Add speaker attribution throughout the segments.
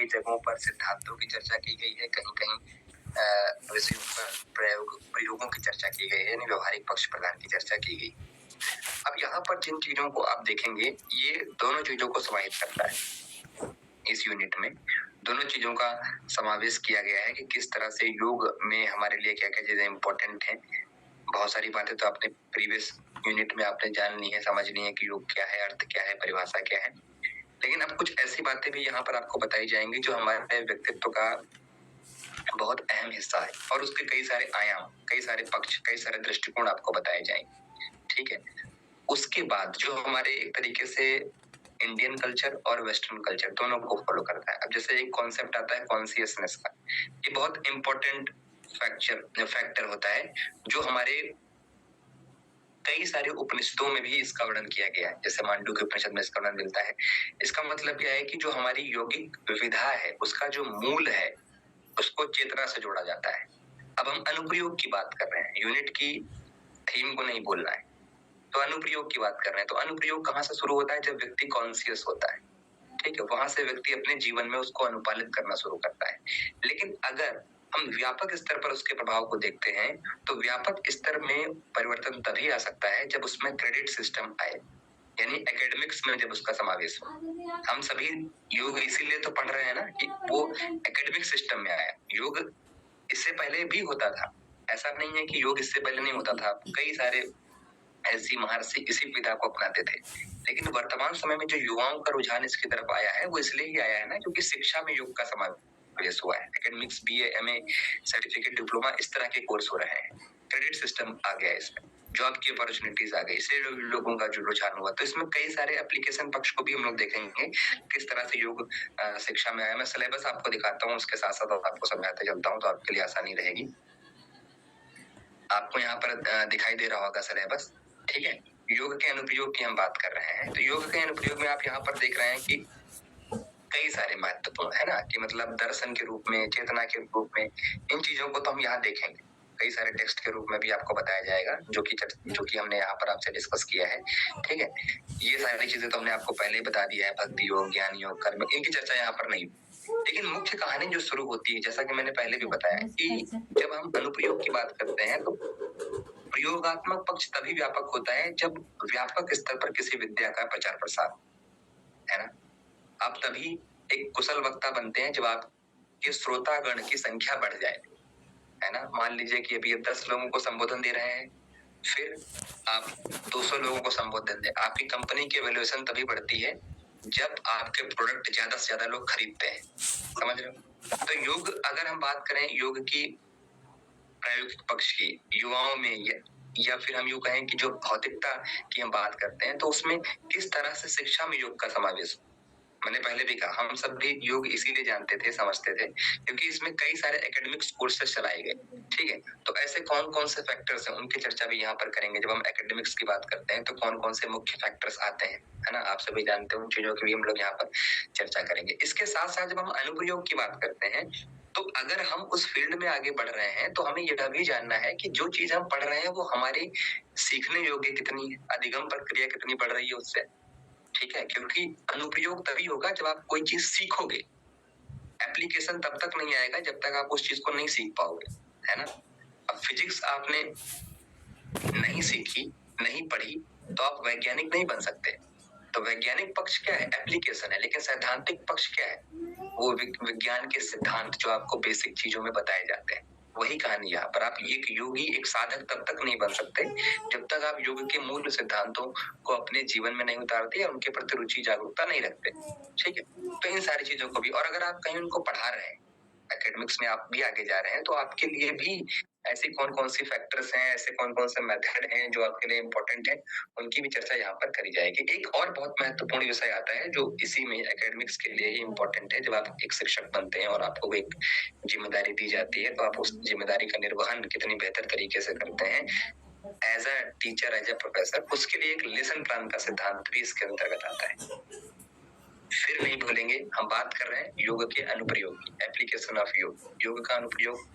Speaker 1: कई जगहों पर सिद्धांतों की चर्चा की गई है, कहीं-कहीं विषयों पर प्रयोगों की चर्चा की गई है, यानी व्यवहारिक पक्ष प्रदान की चर्चा की गई। अब यहाँ पर जिन चीजों को आप देखेंगे, ये दोनों चीजों को समाहित करता है। इस यूनिट में दोनों चीजों का समावेश किया गया है कि किस तरह से योग में हमारे लिए क्या-क्या चीजें इम्पोर्टेंट हैं। बहुत सारी बातें तो आपने प्रीवियस यूनिट में आपने जान ली है, समझ ली है कि योग क्या है, अर्थ क्या है, परिभाषा क्या है। लेकिन अब कुछ ऐसी बातें भी यहाँ पर आपको बताई जाएंगी जो हमारे व्यक्तित्व का बहुत अहम हिस्सा है और उसके कई सारे आयाम, कई सारे पक्ष, कई सारे दृष्टिकोण आपको बताए जाएंगे। ठीक है। उसके बाद जो हमारे एक तरीके से इंडियन कल्चर और वेस्टर्न कल्चर दोनों को फॉलो करता है। अब जैसे एक कॉन्सेप्ट आता है कॉन्शियसनेस का, ये बहुत इंपॉर्टेंट फैक्टर होता है जो हमारे कई सारे उपनिषदों में भी इसका वर्णन किया गया है। जैसे मांडुक्य उपनिषद में इसका वर्णन मिलता है। इसका मतलब क्या है कि जो हमारी यौगिक विधा है, उसका जो मूल है, उसको चेतना से जोड़ा जाता है। अब हम अनुप्रयोग की बात कर रहे हैं, यूनिट की थीम को नहीं बोलना है, तो अनुप्रयोग की बात कर रहे हैं। तो अनुप्रयोग कहाँ से शुरू होता है? जब व्यक्ति कॉन्शियस होता है। ठीक है, वहां से व्यक्ति अपने जीवन में उसको अनुपालित करना शुरू करता है। लेकिन अगर हम व्यापक स्तर पर उसके प्रभाव को देखते हैं, तो व्यापक स्तर में परिवर्तन तभी आ सकता है जब उसमें क्रेडिट सिस्टम आए, यानी एकेडमिक्स में जब उसका समावेश हो। हम सभी योग इसीलिए तो पढ़ रहे हैं ना कि वो एकेडमिक सिस्टम में आया। योग इससे पहले भी होता था, ऐसा नहीं है कि योग इससे पहले नहीं होता था। कई सारे ऐसी महर्षि इसी विधा को अपनाते थे। लेकिन वर्तमान समय में जो युवाओं का रुझान इसकी तरफ आया है, वो इसलिए ही आया है ना क्योंकि शिक्षा में योग का समावेश हुआ है। Academics, BA, MA, certificate, diploma, इस तरह के कोर्स हो रहे हैं। क्रेडिट सिस्टम आ गया है इसमें, जॉब की अपॉर्चुनिटीज आ गई, इसलिए लोगों का जो रुझान हुआ। तो इसमें कई सारे एप्लीकेशन पक्ष को भी हम लोग देखेंगे किस तरह से योग शिक्षा में आया। मैं सिलेबस आपको दिखाता हूँ, उसके साथ साथ आपको समझाते चलता हूँ, तो आपके लिए आसानी रहेगी। आपको यहाँ पर दिखाई दे रहा होगा सिलेबस। ठीक है, योग के अनुप्रयोग की हम बात कर रहे हैं। तो योग के अनुप्रयोग में आप यहाँ पर देख रहे हैं कि कई सारे महत्वपूर्ण है ना, कि मतलब दर्शन के रूप में, चेतना के रूप में, इन चीजों को तो हम यहाँ देखेंगे। कई सारे टेक्स्ट के रूप में भी आपको बताया जाएगा, जो कि हमने यहाँ पर आपसे डिस्कस किया है। ठीक है, ये सारी चीजें तो हमने आपको पहले ही बता दिया है। भक्ति योग, ज्ञान योग, कर्म, इनकी चर्चा यहाँ पर नहीं। लेकिन मुख्य कहानी जो शुरू होती है, जैसा कि मैंने पहले भी बताया कि जब हम अनुप्रयोग की बात करते हैं, तो प्रयोगात्मक पक्ष तभी व्यापक होता है जब व्यापक स्तर पर किसी विद्या का प्रचार प्रसार है ना। आप तभी एक कुशल वक्ता बनते हैं जब आपके श्रोतागण की संख्या बढ़ जाए, है ना। मान लीजिए कि अभी 10 लोगों को संबोधन दे रहे हैं, फिर आप 200 लोगों को संबोधन दें। आपकी कंपनी की वैल्यूएशन तभी बढ़ती है जब आपके प्रोडक्ट ज्यादा से ज्यादा लोग खरीदते हैं। समझ रहे हो? तो योग, अगर हम बात करें योग की प्रायोगिक पक्ष की, युवाओं में या फिर हम यूं कहें कि जो भौतिकता की हम बात करते हैं, तो उसमें किस तरह से शिक्षा में योग का समावेश हो। मैंने पहले भी कहा, हम सब भी योग इसीलिए जानते थे, समझते थे, क्योंकि इसमें कई सारे एकेडमिक्स कोर्सेज चलाए गए। ठीक है, तो ऐसे कौन कौन से फैक्टर्स हैं, उनकी चर्चा भी यहाँ पर करेंगे। जब हम एकेडमिक्स की बात करते हैं, तो कौन कौन से मुख्य फैक्टर्स आते हैं, है ना। आप सभी जानते हो, उन चीजों की भी हम लोग यहाँ पर चर्चा करेंगे। इसके साथ साथ जब हम अनुप्रयोग की बात करते हैं, तो अगर हम उस फील्ड में आगे बढ़ रहे हैं, तो हमें यह भी जानना है कि जो चीज हम पढ़ रहे हैं वो हमारी सीखने योग्य कितनी है, अधिगम प्रक्रिया कितनी बढ़ रही है उससे। ठीक है, क्योंकि अनुप्रयोग तभी होगा जब आप कोई चीज सीखोगे। एप्लीकेशन तब तक नहीं आएगा जब तक आप उस चीज को नहीं सीख पाओगे, है ना। अब फिजिक्स आपने नहीं सीखी, नहीं पढ़ी, तो आप वैज्ञानिक नहीं बन सकते। तो वैज्ञानिक पक्ष क्या है? एप्लीकेशन है। लेकिन सैद्धांतिक पक्ष क्या है? वो विज्ञान के सिद्धांत जो आपको बेसिक चीजों में बताए जाते हैं। वही कहानी यहाँ पर। आप एक योगी, एक साधक तब तक नहीं बन सकते जब तक आप योग के मूल सिद्धांतों को अपने जीवन में नहीं उतारते या उनके प्रति रुचि, जागरूकता नहीं रखते। ठीक है, तो इन सारी चीजों को भी, और अगर आप कहीं उनको पढ़ा रहे हैं, एकेडमिक्स में आप भी आगे जा रहे हैं, तो आपके लिए भी ऐसी कौन कौन सी फैक्टर्स हैं, ऐसे कौन कौन से मेथड हैं जो आपके लिए इंपॉर्टेंट है, उनकी भी चर्चा यहाँ पर करी जाएगी। एक और बहुत महत्वपूर्ण विषय आता है जो इसी में एकेडमिक्स के लिए ही इंपॉर्टेंट है। जब आप एक शिक्षक बनते हैं और आपको एक जिम्मेदारी दी जाती है, तो आप उस जिम्मेदारी का निर्वहन कितनी बेहतर तरीके से करते हैं as a teacher, as a professor, उसके लिए एक लेसन प्लान का सिद्धांत भी इसके अंतर्गत आता है। फिर नहीं भूलेंगे, हम बात कर रहे हैं योग के अनुप्रयोग की, एप्लीकेशन ऑफ योग। योग का अनुप्रयोग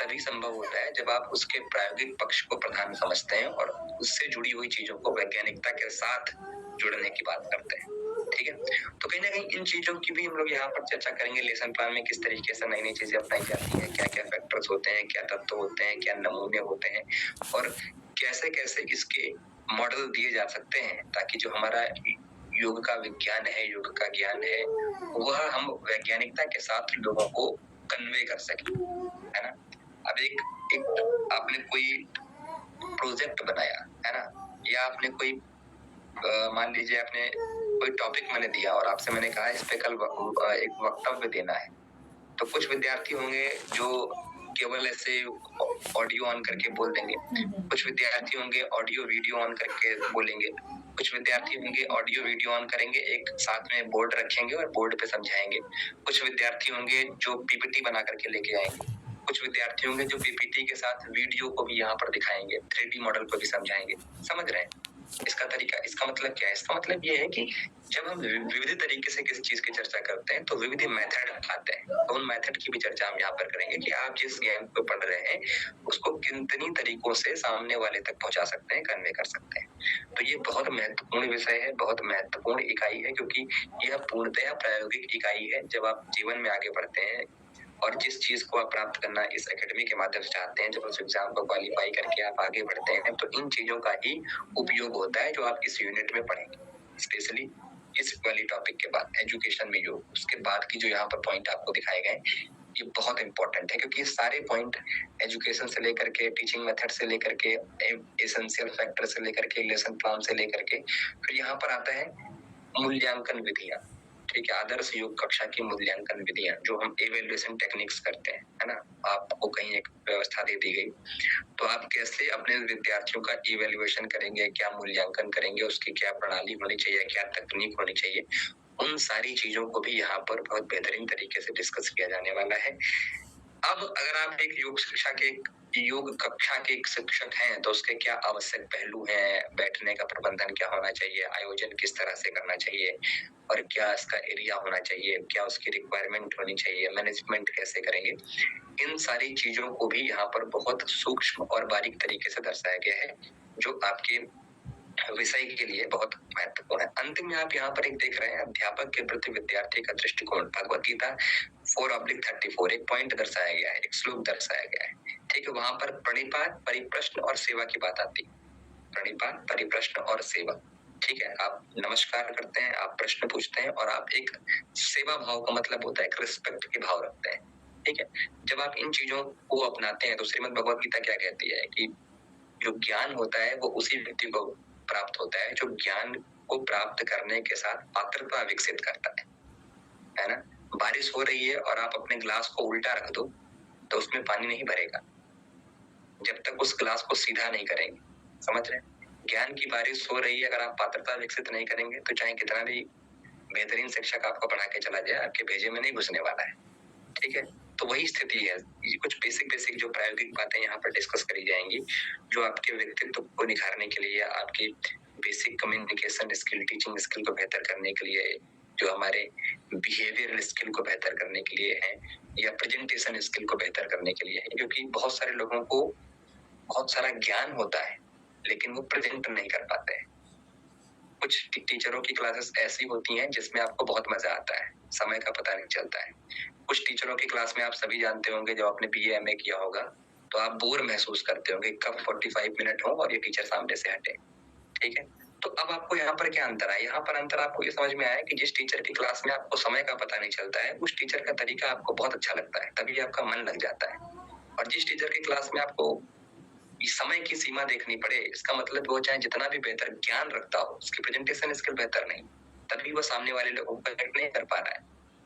Speaker 1: तभी संभव होता है जब आप उसके प्रायोगिक पक्ष को प्रधान समझते हैं और उससे जुड़ी हुई चीजों को वैज्ञानिकता के साथ जुड़ने की बात करते हैं। ठीक है। तो कहीं ना कहीं इन चीजों की भी हम लोग यहाँ पर चर्चा करेंगे। लेसन प्लान में किस तरीके से नई नई चीजें अपनाई जाती हैं, क्या क्या फैक्टर्स होते हैं, क्या तत्व होते हैं, क्या नमूने होते हैं, और कैसे कैसे इसके मॉडल दिए जा सकते हैं, ताकि जो हमारा योग का विज्ञान है, योग का ज्ञान है, वह हम वैज्ञानिकता के साथ लोगों को कन्वे कर सके, है ना। अब एक आपने कोई प्रोजेक्ट बनाया, है ना, या आपने कोई मान लीजिए आपने कोई टॉपिक मैंने दिया और आपसे मैंने कहा इस पे कल एक वक्तव्य देना है, तो कुछ विद्यार्थी होंगे जो केवल ऐसे ऑडियो ऑन करके बोल देंगे, कुछ विद्यार्थी होंगे ऑडियो वीडियो ऑन करके बोलेंगे, कुछ विद्यार्थी होंगे ऑडियो वीडियो ऑन करेंगे, एक साथ में बोर्ड रखेंगे और बोर्ड पे समझाएंगे, कुछ विद्यार्थी होंगे जो पीपीटी बना करके लेके आएंगे, कुछ विद्यार्थी होंगे जो पीपीटी के साथ वीडियो को भी यहाँ पर दिखाएंगे, 3D मॉडल को भी समझाएंगे। समझ रहे हैं इसका तरीका? इसका मतलब क्या है? इसका मतलब ये है कि जब हम विविध तरीके से किसी चीज की चर्चा करते हैं तो विविध मेथड आते हैं, तो उन मेथड की भी चर्चा हम यहाँ पर करेंगे कि आप जिस ज्ञान को पढ़ रहे हैं उसको कितनी तरीकों से सामने वाले तक पहुंचा सकते हैं, कन्वे कर सकते हैं। तो ये बहुत महत्वपूर्ण विषय है, बहुत महत्वपूर्ण इकाई है, क्योंकि यह पूर्णतः प्रायोगिक इकाई है। जब आप जीवन में आगे बढ़ते हैं और जिस चीज को आप प्राप्त करना इस एकेडमी के माध्यम से चाहते हैं, जब उस एग्जाम को क्वालिफाई करके आप आगे बढ़ते हैं, तो इन चीजों का ही उपयोग होता है जो आप इस यूनिट में पढ़ेंगे। स्पेशली इस वाली टॉपिक के बाद एजुकेशन में योग, उसके बाद की जो यहाँ पर पॉइंट आपको दिखाए गए ये बहुत इंपॉर्टेंट है, क्योंकि ये सारे पॉइंट एजुकेशन से लेकर के, टीचिंग मेथड से लेकर के, एसेंशियल फैक्टर से लेकर के, लेसन प्लान से लेकर के, फिर यहाँ पर आता है मूल्यांकन विधियां। ठीक है, आदर्श योग कक्षा की मूल्यांकन विधियां जो हम इवेल्युएशन टेक्निक्स करते हैं, है ना। आपको कहीं एक व्यवस्था दे दी गई, तो आप कैसे अपने विद्यार्थियों का इवेल्युएशन करेंगे, क्या मूल्यांकन करेंगे, उसकी क्या प्रणाली होनी चाहिए, क्या तकनीक होनी चाहिए, उन सारी चीजों को भी यहाँ पर बहुत बेहतरीन तरीके से डिस्कस किया जाने वाला है। अब अगर आप एक योग कक्षा के एक शिक्षक हैं तो उसके क्या आवश्यक पहलू हैं, बैठने का प्रबंधन क्या होना चाहिए, आयोजन किस तरह से करना चाहिए, और क्या इसका एरिया होना चाहिए, क्या उसकी रिक्वायरमेंट होनी चाहिए, मैनेजमेंट कैसे करेंगे, इन सारी चीजों को भी यहाँ पर बहुत सूक्ष्म और बारीक तरीके से दर्शाया गया है, जो आपके विषय के लिए बहुत महत्वपूर्ण है। अंतिम में आप यहाँ पर एक देख रहे हैं अध्यापक के प्रति विद्यार्थी का दृष्टिकोण, भगवत गीता 4/34 एक पॉइंट दर्शाया गया है, एक श्लोक दर्शाया गया है। ठीक है, वहां पर प्रणिपात, परिप्रश्न और सेवा की बात आती है। प्रणिपात, परिप्रश्न और सेवा। ठीक है, आप नमस्कार करते हैं, आप प्रश्न पूछते हैं, और आप एक सेवा भाव का मतलब होता है एक रिस्पेक्ट के भाव रखते हैं। ठीक है, जब आप इन चीजों को अपनाते हैं तो श्रीमद् भगवत गीता क्या कहती है कि जो ज्ञान होता है वो उसी व्यक्ति को प्राप्त होता है जो ज्ञान को प्राप्त करने के साथ पात्रता विकसित करता है ना। बारिश हो रही है और आप अपने ग्लास को उल्टा रख दो तो उसमें पानी नहीं भरेगा जब तक उस ग्लास को सीधा नहीं करेंगे। समझ रहे हैं? ज्ञान की बारिश हो रही है, अगर आप पात्रता विकसित नहीं करेंगे तो चाहे कितना भी बेहतरीन शिक्षक आपको पढ़ा के चला जाए, आपके भेजे में नहीं घुसने वाला है। ठीक है, तो वही स्थिति है। ये कुछ बेसिक जो प्रायोगिक बातें यहाँ पर डिस्कस करी जाएंगी, जो आपके व्यक्तित्व को निखारने के लिए, आपकी basic communication skill, teaching skill को बेहतर करने के लिए, जो हमारे बिहेवियरल स्किल को बेहतर करने के लिए है, या प्रेजेंटेशन स्किल को बेहतर करने के लिए है। क्योंकि बहुत सारे लोगों को बहुत सारा ज्ञान होता है लेकिन वो प्रेजेंट नहीं कर पाते हैं। कुछ टीचरों की क्लासेस ऐसी होती हैं जिसमें आपको बहुत मजा आता है, समय का पता नहीं चलता है। कुछ टीचरों की क्लास में आप सभी जानते होंगे, जब आपने BA MA किया होगा तो आप बोर महसूस करते होंगे, कब 45 मिनट हो और ये टीचर सामने से हटे। ठीक है, तो अब आपको यहाँ पर क्या अंतर है? यहाँ पर अंतर आपको ये समझ में आया कि जिस टीचर की क्लास में आपको समय का पता नहीं चलता है, उस टीचर का तरीका आपको बहुत अच्छा लगता है, तभी आपका मन लग जाता है। और जिस टीचर की क्लास में आपको समय की सीमा देखनी पड़े, इसका मतलब वो चाहे जितना भी बेहतर ज्ञान रखता हो, उसकी प्रेजेंटेशन स्किल बेहतर नहीं, तभी वो सामने वाले लोगों को कनेक्ट नहीं कर पा रहा है।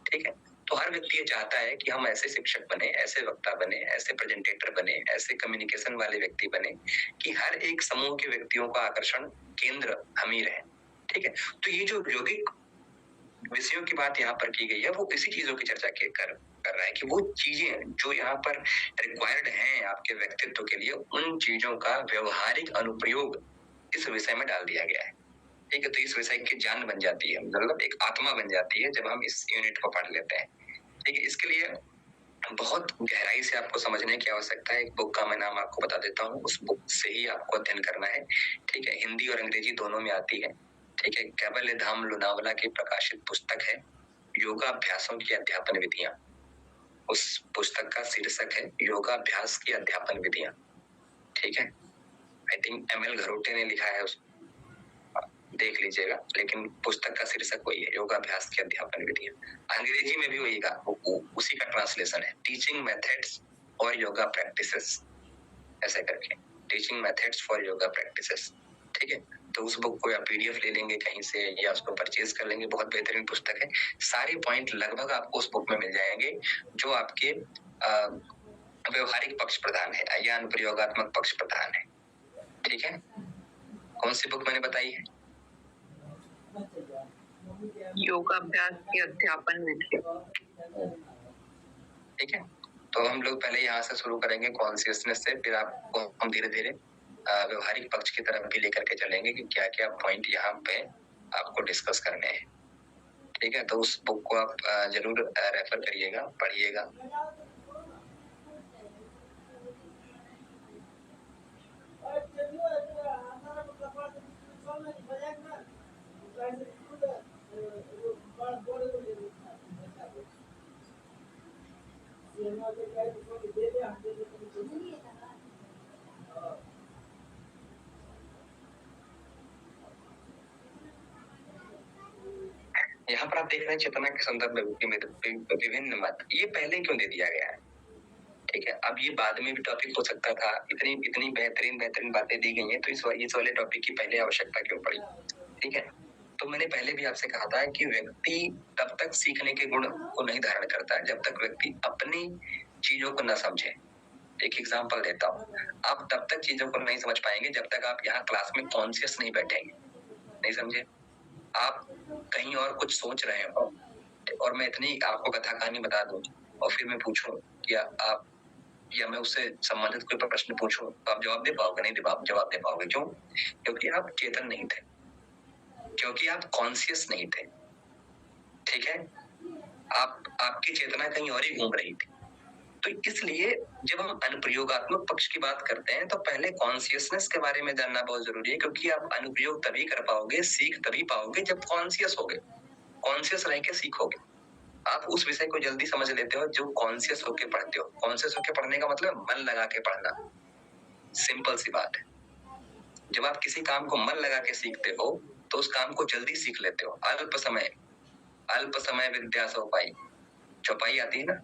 Speaker 1: ठीक है, तो हर व्यक्ति ये चाहता है कि हम ऐसे शिक्षक बने, ऐसे वक्ता बने, ऐसे प्रेजेंटेटर बने, ऐसे कम्युनिकेशन वाले व्यक्ति बने कि हर एक समूह के व्यक्तियों का आकर्षण केंद्र हम ही रहे। ठीक है, तो ये जो यौगिक विषयों की बात यहाँ पर की गई है वो इसी चीजों की चर्चा कर रहा है कि वो चीजें जो यहाँ पर रिक्वायर्ड हैं आपके व्यक्तित्व के लिए, उन चीजों का व्यवहारिक अनुप्रयोग इस विषय में डाल दिया गया है। ठीक है, तो इस विषय की जान बन जाती है, मतलब एक आत्मा बन जाती है जब हम इस यूनिट को पढ़ लेते हैं। ठीक है, इसके लिए बहुत गहराई से आपको समझने की आवश्यकता है। एक बुक का मैं नाम आपको बता देता हूँ, उस बुक से ही आपको अध्ययन करना है। ठीक है, हिंदी और अंग्रेजी दोनों में आती है। ठीक है, कैबल्य धाम लोनावला की प्रकाशित पुस्तक है योगाभ्यासों की अध्यापन विधियां। उस पुस्तक का शीर्षक है योगाभ्यास की अध्यापन विधियां। ठीक है, आई थिंक एमएल घरोटे ने लिखा है, उस देख लीजिएगा, लेकिन पुस्तक का शीर्षक वही है, योगाभ्यास की अध्यापन विधियां। अंग्रेजी में भी वही का उसी का ट्रांसलेशन है, टीचिंग मेथड्स और योगा प्रैक्टिसेस, ऐसे करके, teaching methods for yoga practices. ठीक है, तो उस बुक को या पीडीएफ ले लेंगे कहीं से या उसको परचेज कर लेंगे, बहुत बेहतरीन पुस्तक है। सारे पॉइंट लगभग आपको उस बुक में मिल जाएंगे जो आपके व्यवहारिक पक्ष प्रधान है या अनुप्रयोगात्मक पक्ष प्रधान है। ठीक है, कौन सी बुक मैंने बताई है?
Speaker 2: योगाभ्यास की अध्यापन विधि।
Speaker 1: ठीक है, तो हम लोग पहले यहाँ से शुरू करेंगे कॉन्शियसनेस से, फिर आपको हम धीरे धीरे व्यवहारिक पक्ष की तरफ भी लेकर के चलेंगे कि क्या क्या पॉइंट यहाँ पे आपको डिस्कस करने हैं। ठीक है, तो उस बुक को आप जरूर रेफर करिएगा, पढ़िएगा। यहाँ पर आप देख रहे हैं चेतना के संदर्भ में विभिन्न मत, ये पहले क्यों दे दिया गया है? ठीक है, अब ये बाद में भी टॉपिक हो सकता था, इतनी बेहतरीन बातें दी गई हैं, तो इस वाले टॉपिक की पहले आवश्यकता क्यों पड़ी? ठीक है, तो मैंने पहले भी आपसे कहा था कि व्यक्ति तब तक सीखने के गुण को नहीं धारण करता है जब तक व्यक्ति अपनी चीजों को न समझे। एक एग्जांपल देता हूँ, आप तब तक चीजों को नहीं समझ पाएंगे जब तक आप यहाँ क्लास में कॉन्शियस नहीं बैठेंगे। नहीं समझे? आप कहीं और कुछ सोच रहे हो और मैं इतनी आपको कथा कहानी बता दूं और फिर मैं पूछूं कि आप, या मैं उससे संबंधित कोई प्रश्न पूछूं तो आप जवाब दे पाओगे? नहीं जवाब दे पाओगे। क्यों? क्योंकि आप चेतन नहीं थे, क्योंकि आप कॉन्शियस नहीं थे। ठीक है, आपकी चेतना कहीं और ही घूम रही थी। तो इसलिए जब हम अनुप्रयोगात्मक पक्ष की बात करते हैं तो पहले कॉन्शियसनेस के बारे में जानना बहुत जरूरी है, क्योंकि आप अनुप्रयोग तभी कर पाओगे, सीख तभी पाओगे जब कॉन्शियस होगे, कॉन्शियस रह के सीखोगे। आप उस विषय को जल्दी समझ लेते हो जो कॉन्शियस होके पढ़ते हो। कॉन्शियस होके पढ़ने का मतलब मन लगा के पढ़ना, सिंपल सी बात है। जब आप किसी काम को मन लगा के सीखते हो तो उस काम को जल्दी सीख लेते हो। अल्प समय विद्या चौपाई, चौपाई आती है ना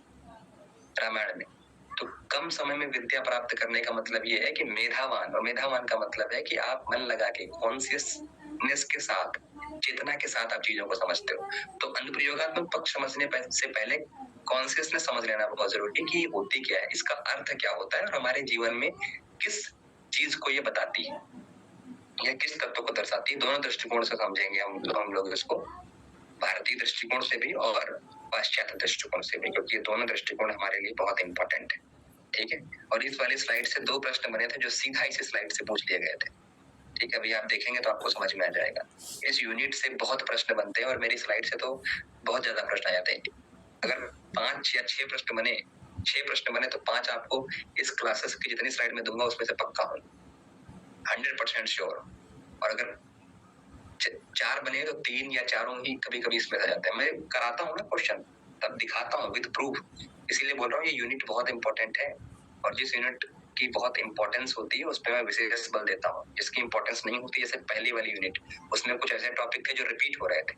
Speaker 1: रामायण में, तो कम समय में विद्या प्राप्त करने का मतलब ये है कि मेधावान, और मेधावान का मतलब है कि आप मन लगा के कॉन्शियसनेस के साथ, चेतना के साथ आप चीजों को समझते हो। तो अनुप्रयोगात्मक पक्ष समझने से पहले कॉन्शियसनेस समझ लेना बहुत जरूरी है कि ये होती क्या है, इसका अर्थ क्या होता है और हमारे जीवन में किस चीज को ये बताती है या किस तत्व को दर्शाती है। दोनों दृष्टिकोण से समझेंगे हम लोग इसको, भारतीय दृष्टिकोण से भी और पाश्चात्य दृष्टिकोण से भी, क्योंकि ये दोनों दृष्टिकोण हमारे लिए बहुत इंपॉर्टेंट है। ठीक है, और इस वाली स्लाइड से 2 प्रश्न बने थे जो सीधा इस स्लाइड से पूछ लिए गए थे। ठीक है, अभी आप देखेंगे तो आपको समझ में आ जाएगा। इस यूनिट से बहुत प्रश्न बनते हैं और मेरी स्लाइड से तो बहुत ज्यादा प्रश्न आ जाते हैं। अगर 5 या 6 प्रश्न बने तो 5 आपको इस क्लासेस की जितनी स्लाइड में दूंगा उसमें से पक्का हूँ, 100% श्योर। और अगर 4 बने तो 3 या 4 ही कभी कभी इसमें आ जाते हैं। मैं कराता हूँ ना क्वेश्चन, तब दिखाता हूँ विद प्रूफ, इसीलिए बोल रहा हूँ ये यूनिट बहुत इंपॉर्टेंट है। और जिस यूनिट की बहुत इंपॉर्टेंस होती है उस पर मैं विशेष बल देता हूँ, जिसकी इंपॉर्टेंस नहीं होती, जैसे पहली वाली यूनिट, उसमें कुछ ऐसे टॉपिक थे जो रिपीट हो रहे थे,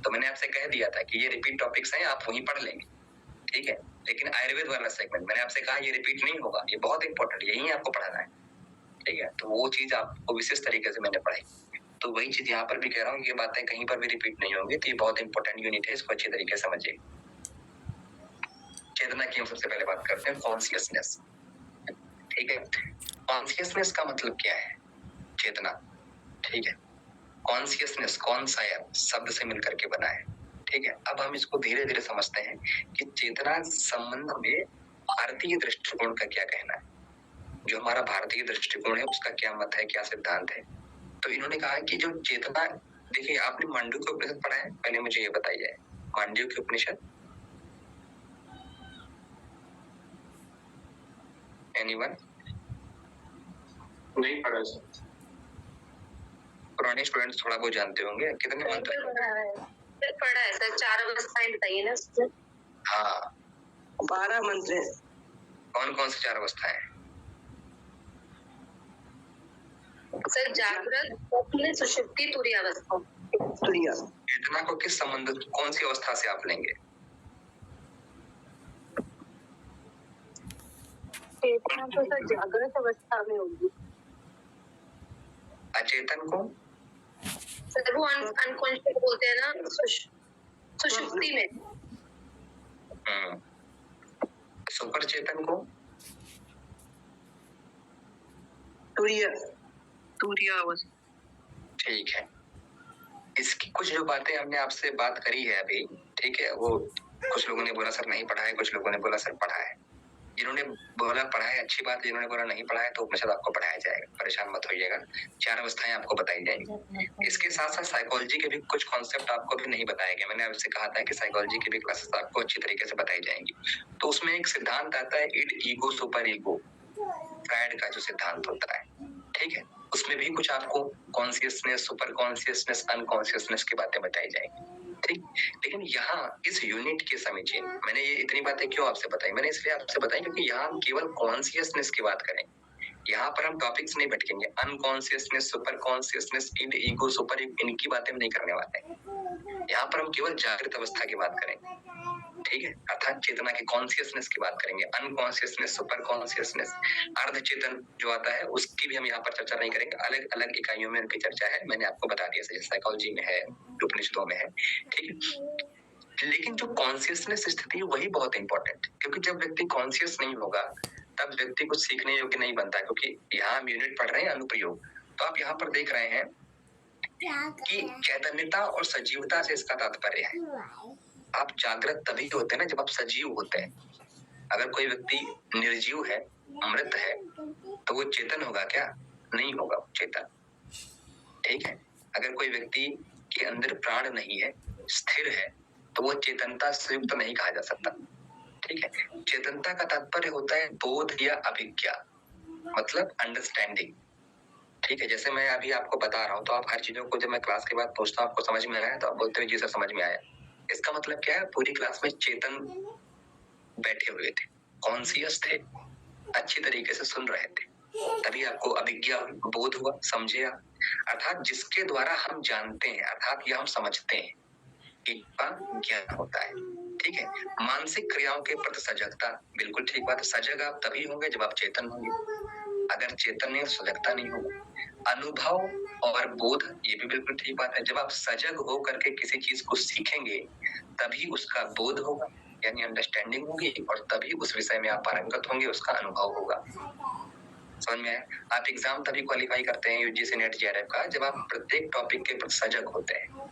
Speaker 1: तो मैंने आपसे कह दिया था कि ये रिपीट टॉपिक्स हैं, आप वहीं पढ़ लेंगे। ठीक है, लेकिन आयुर्वेद वाला सेगमेंट मैंने आपसे कहा ये रिपीट नहीं होगा, ये बहुत इंपॉर्टेंट, यही आपको पढ़ाना है। ठीक है, तो वो चीज आपको विशेष तरीके से मैंने पढ़ाई, तो वही चीज यहाँ पर भी कह रहा हूँ, ये बातें कहीं पर भी रिपीट नहीं होंगी, तो ये बहुत इंपॉर्टेंट यूनिट है, इसको अच्छी तरीके से समझिए। चेतना की हम सबसे पहले बात करते हैं, कॉन्शियसनेस। ठीक है, कॉन्शियसनेस का मतलब क्या है? चेतना। ठीक है, कॉन्शियसनेस कौन सा शब्द से मिलकर के बना है। ठीक है, अब हम इसको धीरे धीरे समझते हैं कि चेतना संबंध में भारतीय दृष्टिकोण का क्या कहना है, जो हमारा भारतीय दृष्टिकोण है उसका क्या मत है, क्या सिद्धांत है। तो इन्होंने कहा कि जो चेतना, देखिए आपने मांडुक्य उपनिषद पढ़ा है? पहले मुझे ये बताइए, मांडुक्य उपनिषद एनीवन?
Speaker 3: नहीं पढ़ा सर।
Speaker 1: पुराने स्टूडेंट्स थोड़ा बहुत जानते होंगे। कितने मंत्र
Speaker 2: पढ़ा है सर, 4 अवस्थाएं बताइए ना सर।
Speaker 1: हाँ
Speaker 2: 12 मंत्र है।
Speaker 1: कौन कौन सी 4 अवस्थाएं?
Speaker 2: सर जागृत, स्वप्न, सुषुप्ति, तुरीय अवस्था। तुरीय
Speaker 1: चेतना को किस संबंध, कौन सी अवस्था से आप लेंगे?
Speaker 2: चेतना तो सर जागृत अवस्था में होगी।
Speaker 1: अचेतन को?
Speaker 2: सर वो अनकॉन्शियस बोलते हैं ना, सुषुप्ति में।
Speaker 1: सुपर चेतन को?
Speaker 2: तुरीय अवस्था।
Speaker 1: ठीक है, इसकी कुछ जो बातें हमने आपसे बात करी है अभी, ठीक है, वो कुछ लोगों ने बोला सर नहीं पढ़ा है, कुछ लोगों ने बोला सर पढ़ा है। जिन्होंने बोला पढ़ा है अच्छी बात, जिन्होंने बोला नहीं पढ़ा है तो उपनिषद आपको पढ़ाया जाएगा, परेशान मत होइएगा। 4 अवस्थाएं आपको बताई जाएंगी। इसके साथ साथ साइकोलॉजी के भी कुछ कॉन्सेप्ट आपको भी नहीं बताए गए। मैंने आपसे कहा था कि साइकोलॉजी की भी क्लासेस आपको अच्छी तरीके से बताई जाएंगी। तो उसमें एक सिद्धांत आता है id ego super ego, Freud का जो सिद्धांत होता है, ठीक है, उसमें भी कुछ आपको कॉन्शियसनेस, सुपर कॉन्शियसनेस, अनकॉन्शियसनेस की बातें बताई जाएंगी, ठीक। लेकिन यहाँ इस यूनिट के समीचीन मैंने ये इतनी बातें क्यों आपसे बताई? मैंने इसलिए आपसे बताई क्योंकि यहाँ हम केवल कॉन्शियसनेस की बात करें। यहाँ पर हम टॉपिक्स नहीं भटकेंगे। Unconsciousness, super consciousness, id ego super ego, इनकी बातें हम नहीं करने वाले हैं। यहाँ पर हम केवल जागृत अवस्था की बात करेंगे, ठीक है, अर्थात चेतना के कॉन्शियसनेस की बात करेंगे। अनकॉन्शियसनेस, सुपर कॉन्शियसनेस, अर्ध चेतन जो आता है उसकी भी हम यहाँ पर चर्चा नहीं करेंगे। अलग अलग इकाइयों में उनकी चर्चा है, मैंने आपको बता दिया, जैसे साइकोलॉजी में है, उपनिषदों में है, ठीक है। लेकिन जो कॉन्शियसनेस स्थिति है वही बहुत इंपॉर्टेंट, क्योंकि जब व्यक्ति कॉन्शियस नहीं होगा तब व्यक्ति कुछ सीखने योग्य नहीं बनता। क्योंकि यहाँ हम यूनिट पढ़ रहे हैं अनुप्रयोग, तो आप यहाँ पर देख रहे हैं कि चैतन्यता और सजीवता से इसका तात्पर्य है। आप जागृत तभी होते हैं ना जब आप सजीव होते हैं। अगर कोई व्यक्ति निर्जीव है, मृत है, तो वो चेतन होगा क्या? नहीं होगा चेतन, ठीक है। अगर कोई व्यक्ति के अंदर प्राण नहीं है, स्थिर है, तो वो चेतनता से युक्त नहीं कहा जा सकता, ठीक है। चेतनता का तात्पर्य होता है बोध या अभिज्ञा, मतलब अंडरस्टैंडिंग, ठीक है। जैसे मैं अभी आपको बता रहा हूँ तो आप हर चीजों को जब मैं क्लास के बाद पूछता हूँ आपको समझ में आया, तो आप बोलते हो जी सर समझ में आया। इसका मतलब क्या है? पूरी क्लास में चेतन बैठे हुए थे, कॉन्शियस थे, अच्छी तरीके से सुन रहे थे, तभी आपको अभिज्ञा, बोध हुआ, समझे आप। अर्थात जिसके द्वारा हम जानते हैं, अर्थात यह हम समझते हैं, इसका ज्ञान होता है, ठीक है। मानसिक क्रियाओं के प्रति सजगता, बिल्कुल ठीक बात है। सजग आप तभी होंगे जब आप चेतन होंगे। अगर चेतन नहीं, सजगता नहीं होगा। अनुभव और बोध, ये भी बिल्कुल ठीक बात है। जब आप सजग हो करके किसी चीज को सीखेंगे तभी उसका बोध होगा, यानी अंडरस्टैंडिंग होगी, और तभी उस विषय में आप पारंगत होंगे, उसका अनुभव होगा। समझ में आया? आप एग्जाम तभी क्वालिफाई करते हैं यूजीसी नेट जेआरएफ का जब आप प्रत्येक टॉपिक के प्रति सजग होते हैं,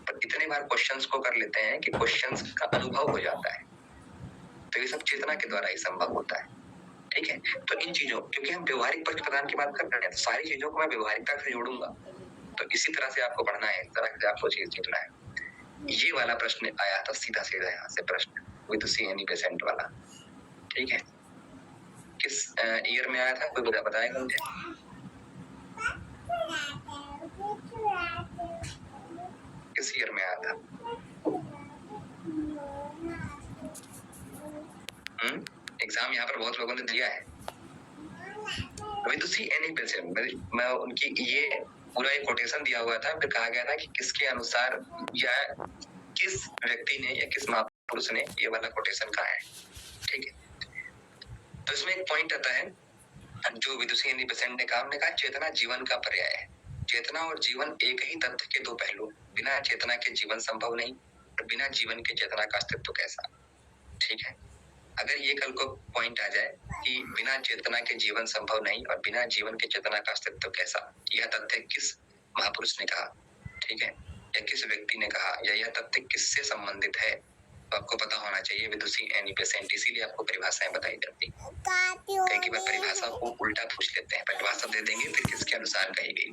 Speaker 1: पर इतने बार क्वेश्चंस को कर लेते हैं कि क्वेश्चंस का अनुभव हो जाता है। तो ये सब चेतना के द्वारा ही संभव होता है, ठीक है। तो इन चीजों, क्योंकि हम व्यवहारिक पक्ष प्रदान की बात कर रहे हैं, तो सारी चीजों को मैं व्यवहारिकता से जोड़ूंगा। तो इसी तरह से आपको पढ़ना है, इस तरह से आपको चीज सीखना है। ये वाला प्रश्न आया था सीधा सीधा यहाँ से प्रश्न, विद सी एनी पेशेंट वाला, ठीक है। किस ईयर में आया था कोई बताएगा मुझे? किस ईयर में आया था? एग्जाम यहाँ पर बहुत लोगों ने दिया है। अभी तो सी एनी पेशेंट, मैं उनकी ये पूरा एक कोटेशन दिया हुआ था, फिर कहा गया था कि किसके अनुसार या किस व्यक्ति ने या किस महापुरुष ने ये वाला कोटेशन कहा है, ठीक है। तो इसमें एक पॉइंट आता है जो विदुषी एनी पेशेंट ने कहा, हमने कहा चेतना जीवन का पर्याय है। चेतना और जीवन एक ही तथ्य के दो पहलू, बिना चेतना के जीवन संभव नहीं, और बिना जीवन के चेतना का अस्तित्व कैसा, ठीक है। अगर ये कल को पॉइंट आ जाए कि बिना चेतना के जीवन संभव नहीं और बिना जीवन के चेतना का अस्तित्व कैसा, यह तथ्य किस महापुरुष ने कहा, ठीक है, या किस व्यक्ति ने कहा, या यह तथ्य किससे संबंधित है, तो आपको पता होना चाहिए विदुषी एनी पेशेंट। इसीलिए आपको परिभाषाएं बताई जाती है। कई बार परिभाषा को उल्टा पूछ लेते हैं, परिभाषा दे देंगे फिर किसके अनुसार कही गई,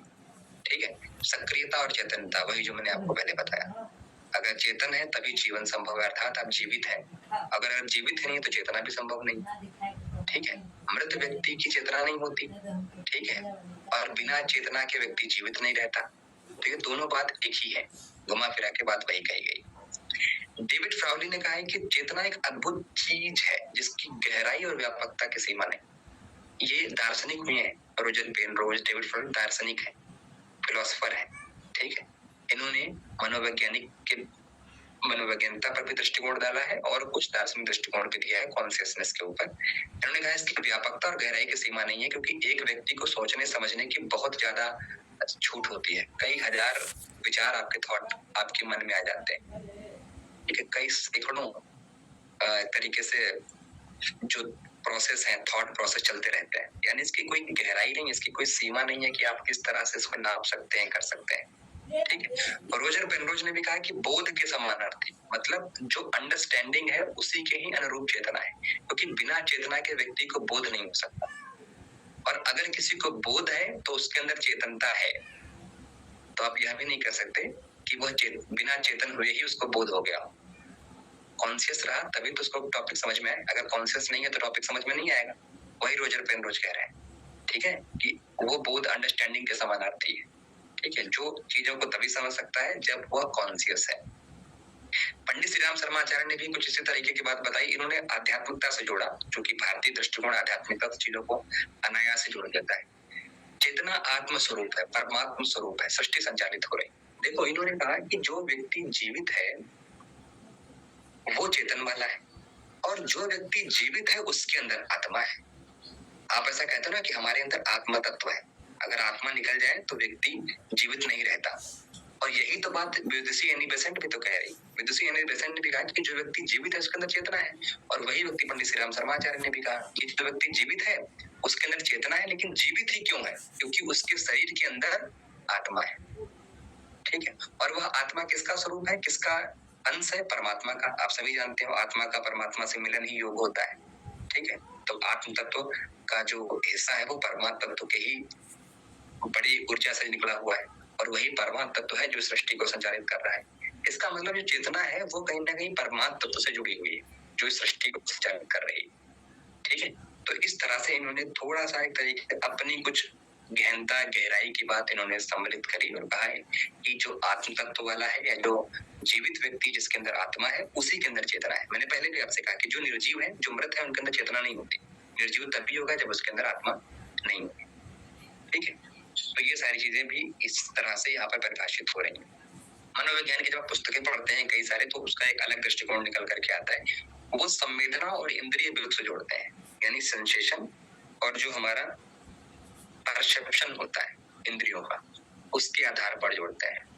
Speaker 1: ठीक है। सक्रियता और चेतनता, वही जो मैंने आपको पहले बताया। अगर चेतन है तभी जीवन संभव है, अर्थात आप जीवित हैं। अगर जीवित नहीं तो चेतना भी संभव नहीं, ठीक है। मृत व्यक्ति की चेतना नहीं होती, ठीक है, और बिना चेतना के व्यक्ति जीवित नहीं रहता। तो ये दोनों बात एक ही है, घुमा फिरा के बात वही कही गई। डेविड फ्राउली ने कहा है कि चेतना एक अद्भुत चीज है जिसकी गहराई और व्यापकता की सीमा नहीं। ये दार्शनिक भी है, रोजर पेनरोज, डेविड फ्राउली दार्शनिक है, फिलोसोफर है, ठीक है। इन्होंने मनोवैज्ञानिकता पर भी दृष्टिकोण डाला है और कुछ दार्शनिक दृष्टिकोण भी दिया है कॉन्शियसनेस के ऊपर। इन्होंने कहा इसकी व्यापकता और गहराई की सीमा नहीं है, क्योंकि एक व्यक्ति को सोचने समझने की बहुत ज्यादा छूट होती है। कई हजार विचार आपके थॉट आपके मन में आ जाते हैं, ठीक है। कई सैकड़ों तरीके से जो प्रोसेस है, थॉट प्रोसेस चलते रहते हैं, यानी इसकी कोई गहराई नहीं, इसकी कोई सीमा नहीं है कि आप किस तरह से इसको नाप सकते हैं, कर सकते हैं, ठीक है। और रोजर पेनरोज ने भी कहा कि बोध के समानार्थी, मतलब जो अंडरस्टैंडिंग है उसी के ही अनुरूप चेतना है, क्योंकि बिना चेतना के व्यक्ति को बोध नहीं हो सकता। और अगर किसी को बोध है तो उसके अंदर चेतनता है, तो आप यह भी नहीं कह सकते कि वह बिना चेतन हुए ही उसको बोध हो गया। कॉन्शियस रहा तभी तो उसको टॉपिक समझ में आए, अगर कॉन्शियस नहीं है तो टॉपिक समझ में नहीं आएगा। वही रोजर पेनरोज कह रहे हैं, ठीक है, कि वो बोध अंडरस्टैंडिंग के समानार्थी है, ठीक है, जो चीजों को तभी समझ सकता है जब वह कॉन्शियस है। पंडित श्री राम शर्मा आचार्य ने भी कुछ इसी तरीके की बात बताई। इन्होंने आध्यात्मिकता से जोड़ा, जो कि भारतीय दृष्टिकोण आध्यात्मिकता चीजों को अनायास से जोड़ देता है। चेतना आत्म स्वरूप है, परमात्म स्वरूप है, सृष्टि संचालित हो रही। देखो, इन्होंने कहा कि जो व्यक्ति जीवित है वो चेतन वाला है, और जो व्यक्ति जीवित है उसके अंदर आत्मा है। आप ऐसा कहते हो ना कि हमारे अंदर आत्मा तत्व है, अगर आत्मा निकल जाए तो व्यक्ति जीवित नहीं रहता। और यही तो बात विदुषी एनी बेसेंट भी तो कह रही। विदुषी एनी बेसेंट ने भी कहा कि जो व्यक्ति जीवित है उसके अंदर चेतना है, और वही व्यक्ति पंडित श्री राम शर्मा आचार्य ने भी कहा कि जो व्यक्ति जीवित है उसके अंदर चेतना है, लेकिन जीवित ही क्यों है? क्योंकि उसके शरीर के अंदर आत्मा है, ठीक है। और वह आत्मा किसका स्वरूप है, किसका अंश है? परमात्मा का। आप सभी जानते हो आत्मा का परमात्मा से मिलन ही योग होता है, ठीक है। तो आत्म तत्व का जो हिस्सा है वो परमात्मा तत्व के ही बड़ी ऊर्जा से निकला हुआ है, और वही परमात्मा तत्व है जो सृष्टि को संचालित कर रहा है। इसका मतलब जो चेतना है वो कहीं ना कहीं परमात्मा तत्व से जुड़ी हुई है, जो इस सृष्टि को संचालित कर रही है, ठीक है। तो इस तरह से इन्होंने थोड़ा सा एक तरीके से अपनी कुछ गहनता, गहराई की बात इन्होंने सम्मिलित करी और कहा है कि जो आत्म तत्व वाला है या जो जीवित व्यक्ति जिसके अंदर आत्मा है उसी के अंदर चेतना है। मैंने पहले भी आपसे कहा कि जो निर्जीव है, जो मृत है, उनके अंदर चेतना नहीं होती। निर्जीव तभी होगा जब उसके अंदर आत्मा नहीं होगी, ठीक है। तो ये सारी चीजें भी इस तरह से यहाँ पर परिभाषित हो रही है। मनोविज्ञान की जब आप पुस्तकें पढ़ते हैं कई सारे, तो उसका एक अलग दृष्टिकोण निकल करके आता है। वो संवेदना और इंद्रिय बोध से जोड़ते हैं, यानी सेंसेशन और जो हमारा परसेप्शन होता है इंद्रियों का, उसके आधार पर जोड़ते हैं।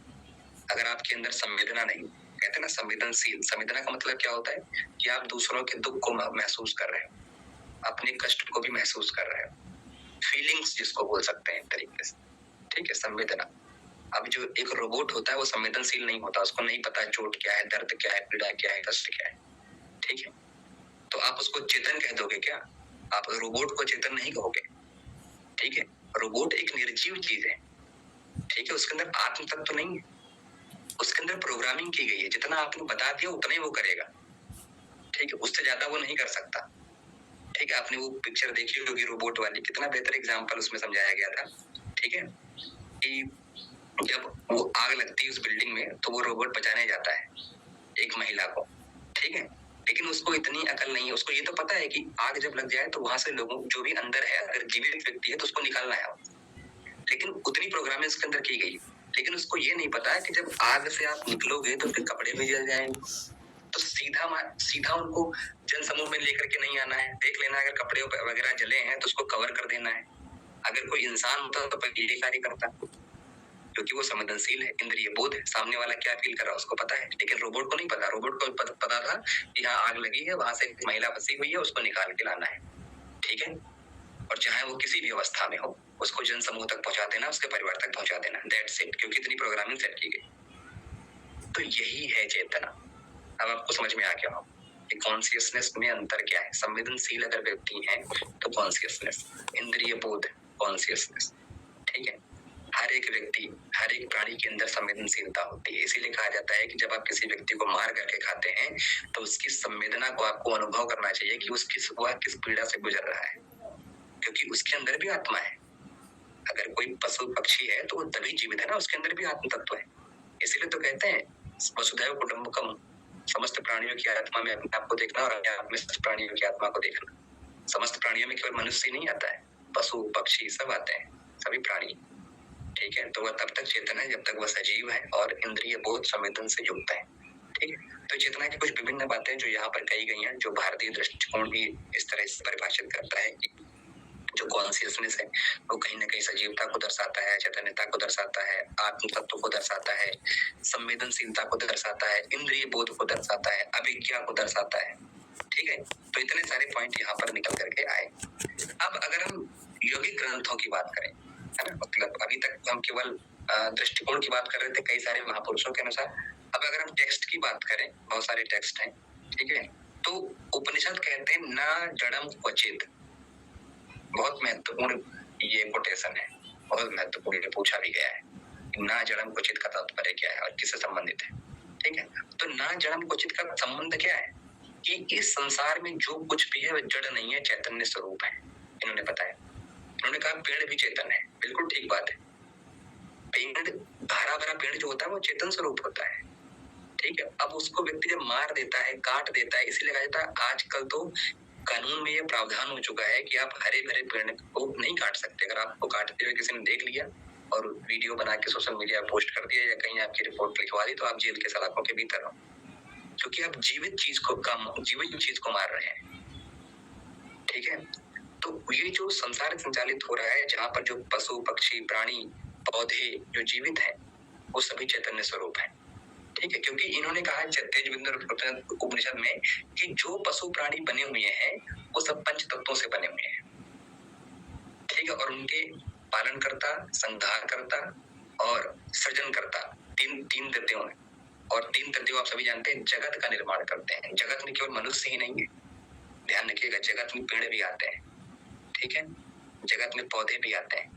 Speaker 1: अगर आपके अंदर संवेदना नहीं, कहते हैं ना संवेदनशील, संवेदना का मतलब क्या होता है कि आप दूसरों के दुख को महसूस कर रहे हो, अपने कष्ट को भी महसूस कर रहे हो, फीलिंग्स जिसको बोल सकते हैं एक तरीके से, ठीक है, संवेदना। अब जो एक रोबोट होता है वो संवेदनशील नहीं होता, उसको नहीं पता चोट क्या है, दर्द क्या है, पीड़ा क्या है, कष्ट क्या है, ठीक है। तो आप उसको चेतन कह दोगे क्या? आप रोबोट को चेतन नहीं कहोगे, ठीक है। रोबोट एक निर्जीव चीज है, ठीक है, उसके अंदर आत्म तत्व तो नहीं है, उसके अंदर प्रोग्रामिंग की गई है, जितना आपने बता दिया उतना ही वो करेगा, ठीक है, उससे ज्यादा वो नहीं कर सकता, ठीक है। आपने वो पिक्चर देखी होगी रोबोट वाली, कितना बेहतर एग्जांपल उसमें समझाया गया था, ठीक है, कि जब वो आग लगती है उस बिल्डिंग में तो वो रोबोट बचाने जाता है एक महिला को, ठीक है, लेकिन उसको इतनी अकल नहीं है, उसको ये तो पता है कि आग जब लग जाए तो वहां से लोगों जो भी अंदर है, अगर जीवित व्यक्ति है तो उसको निकालना है, लेकिन उतनी प्रोग्रामिंग उसके अंदर की गई, लेकिन उसको ये नहीं पता है कि जब आग से आप निकलोगे तो फिर कपड़े भी जल जाएंगे, तो सीधा उनको जन समूह में लेकर के नहीं आना है। देख लेना अगर कपड़े वगैरह जले हैं तो उसको कवर कर देना है। अगर कोई इंसान होता तो ये कार्य करता, क्योंकि वो संवेदनशील है, इंद्रिय बोध है, सामने वाला क्या फील कर रहा है उसको पता है। लेकिन रोबोट को नहीं पता, रोबोट को पता था कि यहाँ आग लगी है, वहां से एक महिला फंसी हुई है, उसको निकाल के लाना है, ठीक है, और चाहे वो किसी भी अवस्था में हो उसको जन समूह तक पहुंचा देना, उसके परिवार तक पहुंचा देना, दैट्स इट, क्योंकि इतनी प्रोग्रामिंग सेट की गई। तो यही है चेतना। अब आपको समझ में आ गया हो कि कॉन्शियसनेस में अंतर क्या है। संवेदनशील अगर व्यक्ति है तो कॉन्शियसनेस, इंद्रिय बोध कॉन्शियसनेस, ठीक है। हर एक व्यक्ति, हर एक प्राणी के अंदर संवेदनशीलता होती है, इसीलिए कहा जाता है कि जब आप किसी व्यक्ति को मार करके खाते हैं तो उसकी संवेदना को आपको अनुभव करना चाहिए कि वह किस पीड़ा से गुजर रहा है, क्योंकि उसके अंदर भी आत्मा है, अगर कोई पशु पक्षी है तो वो तभी जीवित है ना, उसके अंदर भी आत्म तत्व है। इसीलिए तो कहते हैं वसुधैव कुटुंबकम, समस्त प्राणियों की आत्मा में अपने आप को देखना और अपने आप में समस्त प्राणियों की आत्मा को देखना। समस्त प्राणियों में केवल मनुष्य नहीं आता है, पशु पक्षी सब आते हैं, सभी प्राणी। ठीक है, तो वह तब तक चेतन है जब तक वह सजीव है और इंद्रिय बोध संवेदन से युक्त है। ठीक है, तो चेतना की कुछ विभिन्न बातें जो यहाँ पर कही गई हैं, जो भारतीय दृष्टिकोण भी इस तरह से परिभाषित करता है कि जो कॉन्शियसनेस है वो कहीं ना कहीं सजीवता को दर्शाता है, चैतन्यता को दर्शाता है, आत्म तत्व को दर्शाता है, संवेदनशीलता को दर्शाता है, इंद्रिय बोध को दर्शाता है, अभिज्ञा को दर्शाता है। ठीक है, तो इतने सारे पॉइंट यहाँ पर निकल करके आए। अब अगर हम यौगिक ग्रंथों की बात करें, है ना, मतलब अभी तक हम केवल दृष्टिकोण की बात कर रहे थे कई सारे महापुरुषों के अनुसार। अब अगर हम टेक्स्ट की बात करें, बहुत सारे टेक्स्ट हैं, ठीक है, तो उपनिषद कहते हैं न जड़म क्वचित। बहुत महत्वपूर्ण ये कोटेशन है, बहुत महत्वपूर्ण, ये पूछा भी गया है ना जड़म क्वचित का तात्पर्य क्या है और किससे संबंधित है। ठीक है, तो ना जड़म क्वचित का संबंध क्या है कि इस संसार में जो कुछ भी है वह जड़ नहीं है, चैतन्य स्वरूप है। इन्होंने बताया, उन्होंने कहा पेड़ भी चेतन है, बिल्कुल ठीक बात है। पेड़, हरा भरा पेड़ जो होता है वो चेतन स्वरूप होता है। ठीक है, अब उसको व्यक्ति जब मार देता है, काट देता है, इसीलिए कहा जाता है आजकल तो कानून में ये प्रावधान हो चुका है कि आप हरे भरे पेड़ को नहीं काट सकते। अगर आपको काटते हुए किसी ने देख लिया और वीडियो बना के सोशल मीडिया पर पोस्ट कर दिया या कहीं आपकी रिपोर्ट लिखवा दी तो आप जेल के सलाखों के भीतर हो, क्योंकि आप जीवित चीज को मार रहे हैं। ठीक है, तो ये जो संसार संचालित हो रहा है, जहाँ पर जो पशु पक्षी प्राणी पौधे जो जीवित हैं वो सभी चैतन्य स्वरूप है। ठीक है, क्योंकि इन्होंने कहा तेजविंद उपनिषद में कि जो पशु प्राणी बने हुए हैं वो सब पंच तत्वों से बने हुए हैं। ठीक है, और उनके पालनकर्ता, संहारकर्ता और सृजनकर्ता तीन तत्व हैं। और तीन तत्व आप सभी जानते हैं जगत का निर्माण करते हैं। जगत में केवल मनुष्य ही नहीं है, ध्यान रखिएगा, जगत में पेड़ भी आते हैं। ठीक है, जगत में पौधे भी आते हैं,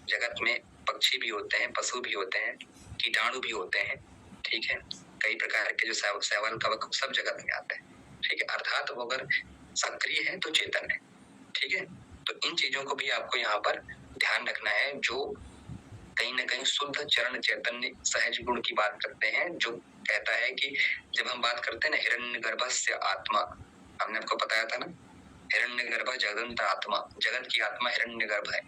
Speaker 1: जगत में पक्षी भी होते हैं, पशु भी होते हैं, कीटाणु भी होते हैं। ठीक है, कई प्रकार के जो शैवाल कवक सब जगत में आते हैं। ठीक है, अर्थात वो अगर सक्रिय है तो चेतन है। ठीक है, तो इन चीजों को भी आपको यहाँ पर ध्यान रखना है, जो कहीं ना कहीं शुद्ध चरण चैतन्य सहज गुण की बात करते हैं, जो कहता है कि जब हम बात करते हैं ना हिरण्यगर्भस्य आत्मा, हमने आपको बताया था ना, हिरण्यगर्भ जगदंत आत्मा, जगत की आत्मा हिरण्यगर्भ है,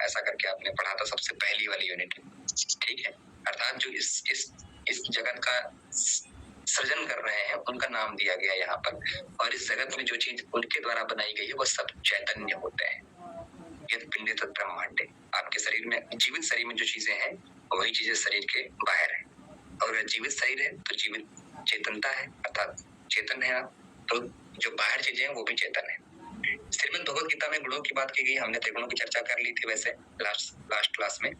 Speaker 1: ऐसा करके आपने पढ़ा था सबसे पहली वाली यूनिट में। ठीक है, अर्थात जो इस जगत का सृजन कर रहे हैं उनका नाम दिया गया यहाँ पर, और इस जगत में जो चीज उनके द्वारा बनाई गई है वो सब चैतन्य होते हैं। यदि पिंडे तत् ब्रह्मांडे, आपके शरीर में, जीवित शरीर में जो चीजें हैं वही चीजें शरीर के बाहर है, और जीवित शरीर है तो जीवित चेतनता है, अर्थात चेतन है आप, तो जो बाहर चीजें हैं वो भी चेतन है। श्रीमद् भगवद गीता में गुणों की बात की गई, हमने त्रिगुणों की चर्चा कर ली थी वैसे लास्ट क्लास में।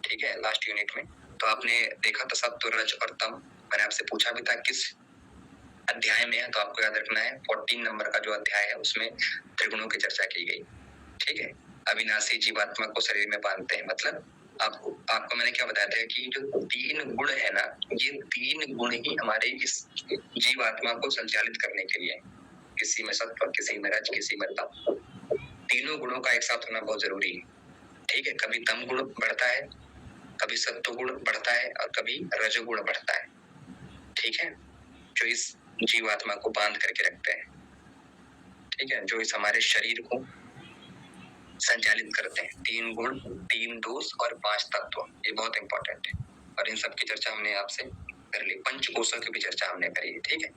Speaker 1: ठीक है, लास्ट यूनिट में तो आपने देखा था सत्व रज और तम। मैंने आपसे पूछा भी था किस अध्याय में है, तो आपको याद रखना है 14 नंबर का जो अध्याय है उसमें त्रिगुणों की चर्चा की गई। ठीक है, अविनाशी जीवात्मा को शरीर में बांधते हैं, मतलब आपको मैंने क्या बताया था कि जो 3 गुण है ना, ये 3 गुण ही हमारे इस जीवात्मा को संचालित करने के लिए, किसी में सत्व, किसी में रज, किसी में तम, तीनों गुणों का एक साथ होना बहुत जरूरी है। ठीक है, कभी तम गुण बढ़ता है, कभी सत्व गुण बढ़ता है और कभी रजोगुण बढ़ता है। ठीक है, जो इस जीवात्मा को बांध करके रखते हैं। ठीक है, जो इस हमारे शरीर को संचालित करते हैं। 3 गुण, 3 दोष और 5 तत्व, ये बहुत इंपॉर्टेंट है, और इन सब की चर्चा हमने आपसे कर ली। पंचकोशों की भी चर्चा हमने करी। ठीक है,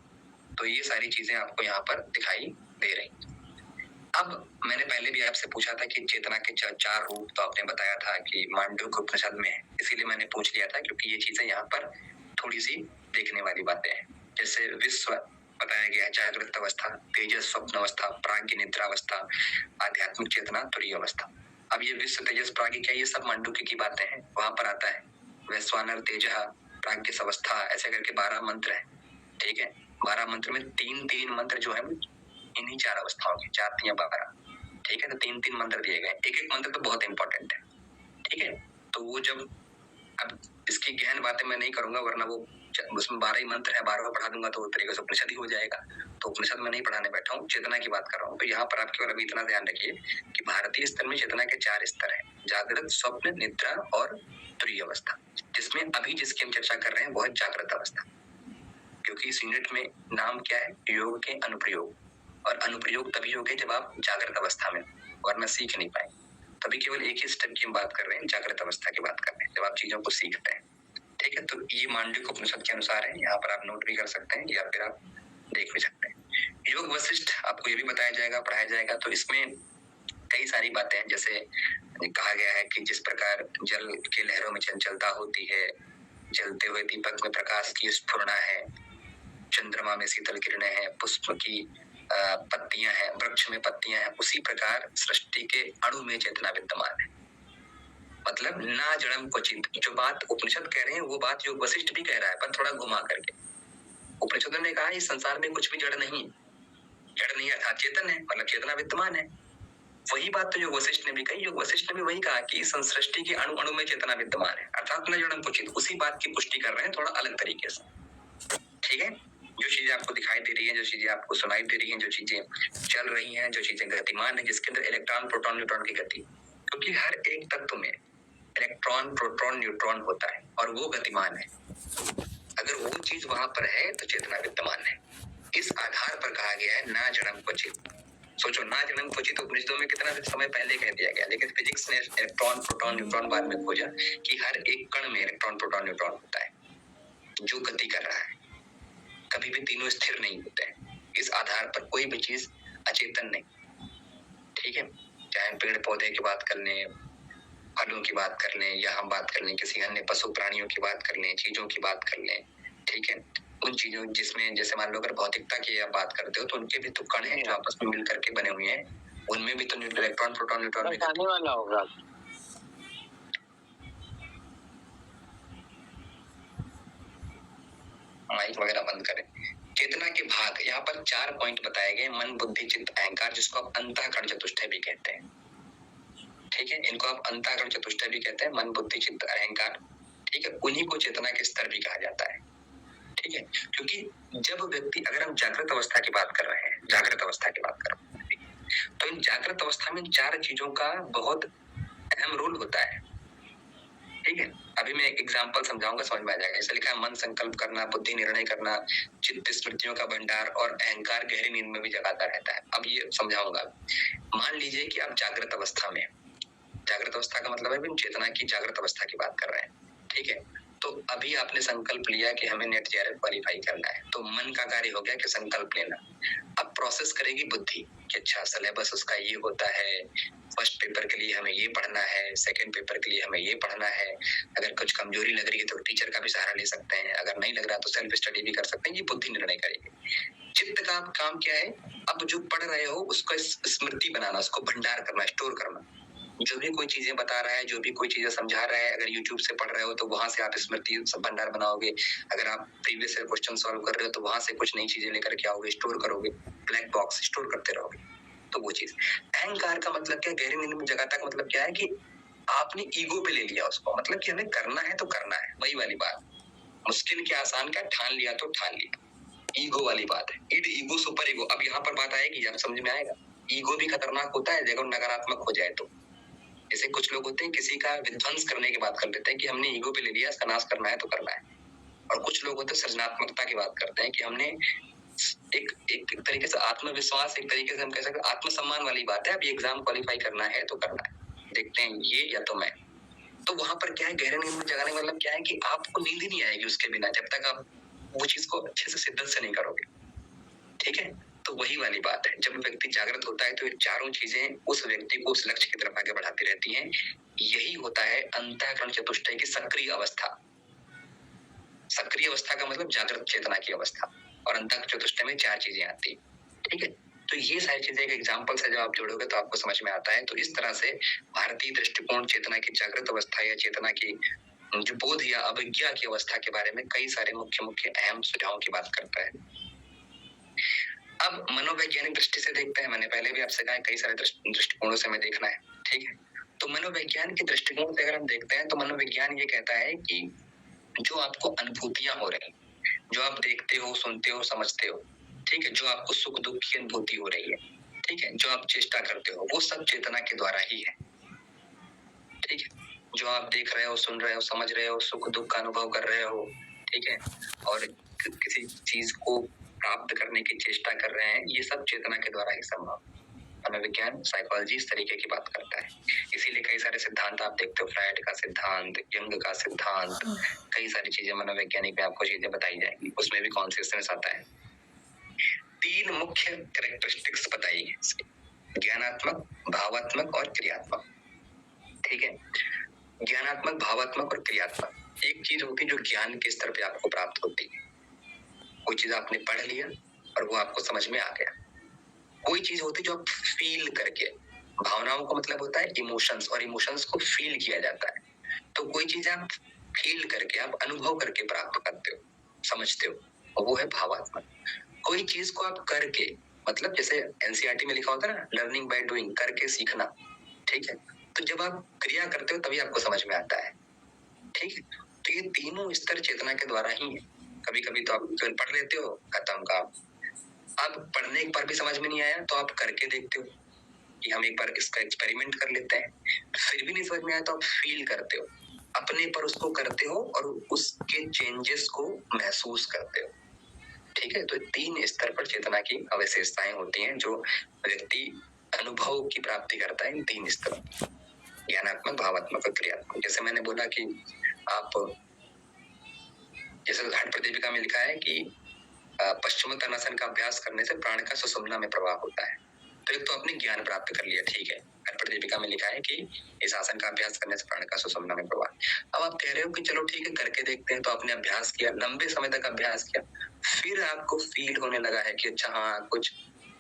Speaker 1: तो ये सारी चीजें आपको यहाँ पर दिखाई दे रही। अब मैंने पहले भी आपसे पूछा था कि चेतना के 4 रूप, तो आपने बताया था कि मांडूक्य उपनिषद में है, इसीलिए मैंने पूछ लिया था क्योंकि ये चीजें यहाँ पर थोड़ी सी देखने वाली बातें हैं। जैसे विश्व बताया गया है, जागृत अवस्था, तेजस स्वप्न अवस्था, प्राज्ञ निद्रा अवस्था, आध्यात्मिक चेतना, तुरीय अवस्था। अब ये विश्व, तेजस, प्राज्ञ, क्या ये सब मांडूक्य की बातें हैं, वहां पर आता है वैश्वानर, तेज, प्राज्ञ अवस्था, ऐसे करके 12 मंत्र है। ठीक है, 12 मंत्र में 3 मंत्र जो है इन्हीं 4 अवस्थाओं की, 4 या 12। ठीक है, तो 3 मंत्र दिए गए, एक मंत्र तो बहुत इंपॉर्टेंट है। ठीक है, तो वो जब, अब इसकी गहन बातें मैं नहीं करूंगा वरना वो उसमें 12 ही मंत्र है, 12वां पढ़ा दूंगा तो तरीके से उपनिषद ही हो जाएगा। तो उपनिषद में नहीं पढ़ाने बैठा हूँ, चेतना की बात कर रहा हूँ। तो यहाँ पर आप केवल अभी इतना ध्यान रखिए कि भारतीय स्तर में चेतना के 4 स्तर हैं: जागृत, स्वप्न, निद्रा और तुरीय अवस्था। जिसमें अभी जिसकी हम चर्चा कर रहे हैं वो है जागृत अवस्था, क्योंकि इस यूनिट में नाम क्या है, योग के अनुप्रयोग। और अनुप्रयोग तभी होंगे जब आप जागृत अवस्था में, वरना सीख नहीं पाए। तभी केवल एक ही स्टेप की हम बात कर रहे हैं, जागृत अवस्था की बात कर रहे हैं, जब आप चीजों को सीखते हैं। ठीक है, तो ये मांडलिक उपनिषद के अनुसार है, यहाँ पर आप नोट भी कर सकते हैं या फिर आप देख भी सकते हैं। योग वशिष्ठ आपको ये भी बताया जाएगा, पढ़ाया जाएगा। तो इसमें कई सारी बातें हैं, जैसे कहा गया है कि जिस प्रकार जल की लहरों में चंचलता होती है, जलते हुए दीपक में प्रकाश की स्फुरना है, चंद्रमा में शीतल किरणें हैं, पुष्प की पत्तियां हैं, वृक्ष में पत्तियां हैं, उसी प्रकार सृष्टि के अणु में चेतना विद्यमान है। मतलब ना जड़म क्वचित, जो बात उपनिषद कह रहे हैं वो बात योग वशिष्ठ भी कह रहा है, पर थोड़ा घुमा करके। उपनिषदों ने कहा इस संसार में कुछ भी जड़ नहीं, जड़ नहीं अर्थात चेतन है, मतलब चेतना विद्यमान है। वही बात तो योग वशिष्ठ ने भी कही। योग वशिष्ठ ने भी वही कहा कि इस सृष्टि के अणु अणु में चेतना विद्यमान है, अर्थात न जड़म क्वचित। उसी बात की पुष्टि कर रहे हैं थोड़ा अलग तरीके से। ठीक है, जो चीजें आपको दिखाई दे रही है, जो चीजें आपको सुनाई दे रही है, जो चीजें चल रही हैं, जो चीजें गतिमान है, जिसके अंदर इलेक्ट्रॉन, प्रोटॉन, न्यूट्रॉन की गति, क्योंकि हर एक तत्व में इलेक्ट्रॉन, प्रोटॉन, न्यूट्रॉन होता है और वो गतिमान है। अगर वो चीज वहां पर है तो चेतना विद्यमान है। इस आधार पर कहा गया है ना जड़म क्वचित। सोचो, ना जड़म क्वचित उपनिषदों में कितना समय पहले कह दिया गया, लेकिन फिजिक्स ने इलेक्ट्रॉन, प्रोटॉन, न्यूट्रॉन बाद में खोजा कि हर एक कण में इलेक्ट्रॉन, प्रोटॉन, न्यूट्रॉन होता है जो गति कर रहा है। कभी भी तीनों स्थिर नहीं होते हैं। इस आधार पर कोई भी चीज अचेतन नहीं। ठीक है, चाहे पेड़ पौधे की बात कर लें, फलों की बात कर लें, या हम बात कर लें किसी अन्य पशु प्राणियों की बात कर लें, चीजों की बात कर लें। ठीक है, उन चीजों जिसमें जैसे मान लो अगर भौतिकता की आप बात करते हो तो उनके भी तो कण हैं जो आपस में मिल करके बने हुए हैं, उनमें भी तो इलेक्ट्रॉन, प्रोटॉन, न्यूट्रॉन भी आने वाला होगा। माइक वगैरह बंद करें। चेतना के भाग, यहाँ पर 4 पॉइंट बताए गए: मन, बुद्धि, चित्त, अहंकार, जिसको आप अंतःकरण चतुष्टय भी कहते हैं। ठीक है, इनको आप अंतःकरण चतुष्टय भी कहते हैं, मन, बुद्धि, चित्त, अहंकार। ठीक है, उन्हीं को चेतना के स्तर भी कहा जाता है। ठीक है, क्योंकि जब व्यक्ति, अगर हम जागृत अवस्था की बात कर रहे हैं, जागृत अवस्था की बात कर रहे हैं, तो इन जागृत अवस्था में 4 चीजों का बहुत अहम रोल होता है। ठीक है, अभी मैं एक एग्जांपल समझाऊंगा, समझ में आ जाएगा। जैसे लिखा है, मन संकल्प करना, बुद्धि निर्णय करना, चित्त स्मृतियों का भंडार और अहंकार गहरी नींद में भी जगाता रहता है। अब ये समझाऊंगा। मान लीजिए कि आप जागृत अवस्था में, जागृत अवस्था का मतलब है चेतना की जागृत अवस्था की बात कर रहे हैं। ठीक है, तो अभी आपने संकल्प लिया कि हमें नेट जेआरएफ क्वालिफाई करना है, तो मन का कार्य हो गया कि संकल्प लेना। अब प्रोसेस करेगी बुद्धि कि अच्छा सिलेबस उसका ये होता है, फर्स्ट पेपर के लिए हमें ये पढ़ना है, सेकंड पेपर के लिए हमें ये पढ़ना है, अगर कुछ कमजोरी लग रही है तो टीचर का भी सहारा ले सकते हैं, अगर नहीं लग रहा तो सेल्फ स्टडी भी कर सकते हैं। ये बुद्धि निर्णय करेगी। चित्त का काम क्या है, अब जो पढ़ रहे हो उसको स्मृति बनाना, उसको भंडार करना, स्टोर करना। जो भी कोई चीजें बता रहा है, जो भी कोई चीजें समझा रहा है, अगर यूट्यूब से पढ़ रहे हो तो वहां से आप स्मृति भंडार बनाओगे, अगर आप प्रीवियस क्वेश्चन सॉल्व कर रहे हो तो वहां से कुछ नई चीजें लेकर के आओगे, स्टोर करोगे, ब्लैक बॉक्स स्टोर करते रहोगे। तो वो चीज। अहंकार का मतलब क्या, गहरी नींद में जगाता का मतलब क्या है कि आपने ईगो पे ले लिया उसको, मतलब कि हमें करना है तो करना है, वही वाली बात। मुश्किल क्या आसान क्या, ठान लिया तो ठान लिया, ईगो वाली बात है। Id ego super ego. अब यहाँ पर बात आएगी, आप समझ में आएगा। ईगो भी खतरनाक होता है जब नकारात्मक हो जाए तो। जैसे कुछ लोग होते हैं किसी का विध्वंस करने की बात कर देते हैं कि हमने ईगो पे ले लिया, इसका नाश करना है तो करना है। और कुछ लोग होते हैं सृजनात्मकता की बात करते हैं कि हमने एक तरीके से आत्मविश्वास, एक तरीके से हम कह सकते हैं आत्मसम्मान वाली बात है, अब ये एग्जाम क्वालिफाई करना है तो करना है, देखते हैं ये या तो मैं। तो वहां पर क्या है, गहरे नींद में जगाने का मतलब क्या है कि आपको नींद ही नहीं आएगी उसके बिना, जब तक आप वो चीज को अच्छे से शिद्दत से नहीं करोगे। ठीक है, तो वही वाली बात है, जब व्यक्ति जागृत होता है तो ये चारों चीजें उस व्यक्ति को उस लक्ष्य की तरफ आगे बढ़ाती रहती हैं। यही होता है अंतःकरण चतुष्टय की सक्रिय अवस्था। सक्रिय अवस्था का मतलब जागृत चेतना की अवस्था, और अंतःकरण चतुष्टय में 4 चीजें आती। ठीक है, तो ये सारी चीजें एक एग्जाम्पल से जब आप जोड़ोगे तो आपको समझ में आता है। तो इस तरह से भारतीय दृष्टिकोण चेतना की जागृत अवस्था या चेतना की जो बोध या अभिज्ञा की अवस्था के बारे में कई सारे मुख्य मुख्य अहम सुझावों की बात करता है। अब मनोवैज्ञानिक दृष्टि से देखते हैं। मैंने पहले भी आपसे कहा कई सारे दृष्टिकोणों से हमें देखना है। ठीक है, तो मनोविज्ञान के दृष्टिकोण से अगर हम देखते हैं तो मनोविज्ञान ये कहता है कि जो आपको अनुभूतियां हो रही, जो आप देखते हो, सुनते हो, समझते हो, ठीक है, जो आपको सुख दुख की अनुभूति हो रही है, ठीक है, जो आप चेष्टा करते हो, वो सब चेतना के द्वारा ही है, ठीक है। जो आप देख रहे हो, सुन रहे हो, समझ रहे हो, सुख दुख का अनुभव कर रहे हो, ठीक है, और किसी चीज को प्राप्त करने की चेष्टा कर रहे हैं, ये सब चेतना के द्वारा ही संभव। मनोविज्ञान, साइकोलॉजी इस तरीके की बात करता है। इसीलिए कई सारे सिद्धांत आप देखते हो, फ्रायड का सिद्धांत, यंग का सिद्धांत, कई सारी चीजें मनोवैज्ञानिक में आपको चीजें बताई जाएंगी, उसमें भी कॉन्शियसनेस आता है। 3 मुख्य कैरेक्टरिस्टिक्स बताइए इसकी, ज्ञानात्मक, भावात्मक और क्रियात्मक, ठीक है। ज्ञानात्मक, भावात्मक और क्रियात्मक। एक चीज होती है जो ज्ञान के स्तर पे आपको प्राप्त होती है, कोई चीज आपने पढ़ लिया और वो आपको समझ में आ गया। कोई चीज होती है जो आप फील करके, भावनाओं का मतलब होता है इमोशंस, और इमोशंस को फील किया जाता है। तो कोई चीज आप फील करके, आप अनुभव करके प्राप्त करते हो, समझते हो, और वो है भावात्मक। कोई चीज को आप करके, मतलब जैसे एनसीईआरटी में लिखा होता है ना, लर्निंग बाय डूइंग, करके सीखना, ठीक है। तो जब आप क्रिया करते हो तभी आपको समझ में आता है, ठीक है। तो ये तीनों स्तर चेतना के द्वारा ही है। कभी कभी तो आप केवल पढ़ लेते हो, खत्म काम। अब पढ़ने पर भी समझ में नहीं आया तो आप करके देखते हो कि हम एक बार इसका एक्सपेरिमेंट कर लेते हैं, फिर भी नहीं समझ में आया तो आप फील करते हो, अपने पर उसको करते हो और उसके चेंजेस को महसूस करते हो, ठीक है। तो 3 स्तर पर चेतना की अविशेषताएं होती हैं जो व्यक्ति अनुभव की प्राप्ति करता है इन 3 स्तरों, ज्ञानात्मक, भावात्मक और क्रियात्मक। जैसे मैंने बोला कि आप, जैसे हठ प्रदीपिका में लिखा है कि पश्चिमोत्तानासन का अभ्यास करने से प्राण का सुषुम्ना में प्रवाह होता है। तो एक तो आपने ज्ञान प्राप्त कर लिया, ठीक है, हठ प्रदीपिका में लिखा है कि इस आसन का अभ्यास करने से प्राण का सुषुम्ना में प्रवाह। अब आप कह रहे हो कि चलो ठीक है, करके देखते हैं। तो आपने अभ्यास किया, लंबे समय तक अभ्यास किया, फिर आपको फील होने लगा है कि अच्छा हाँ, कुछ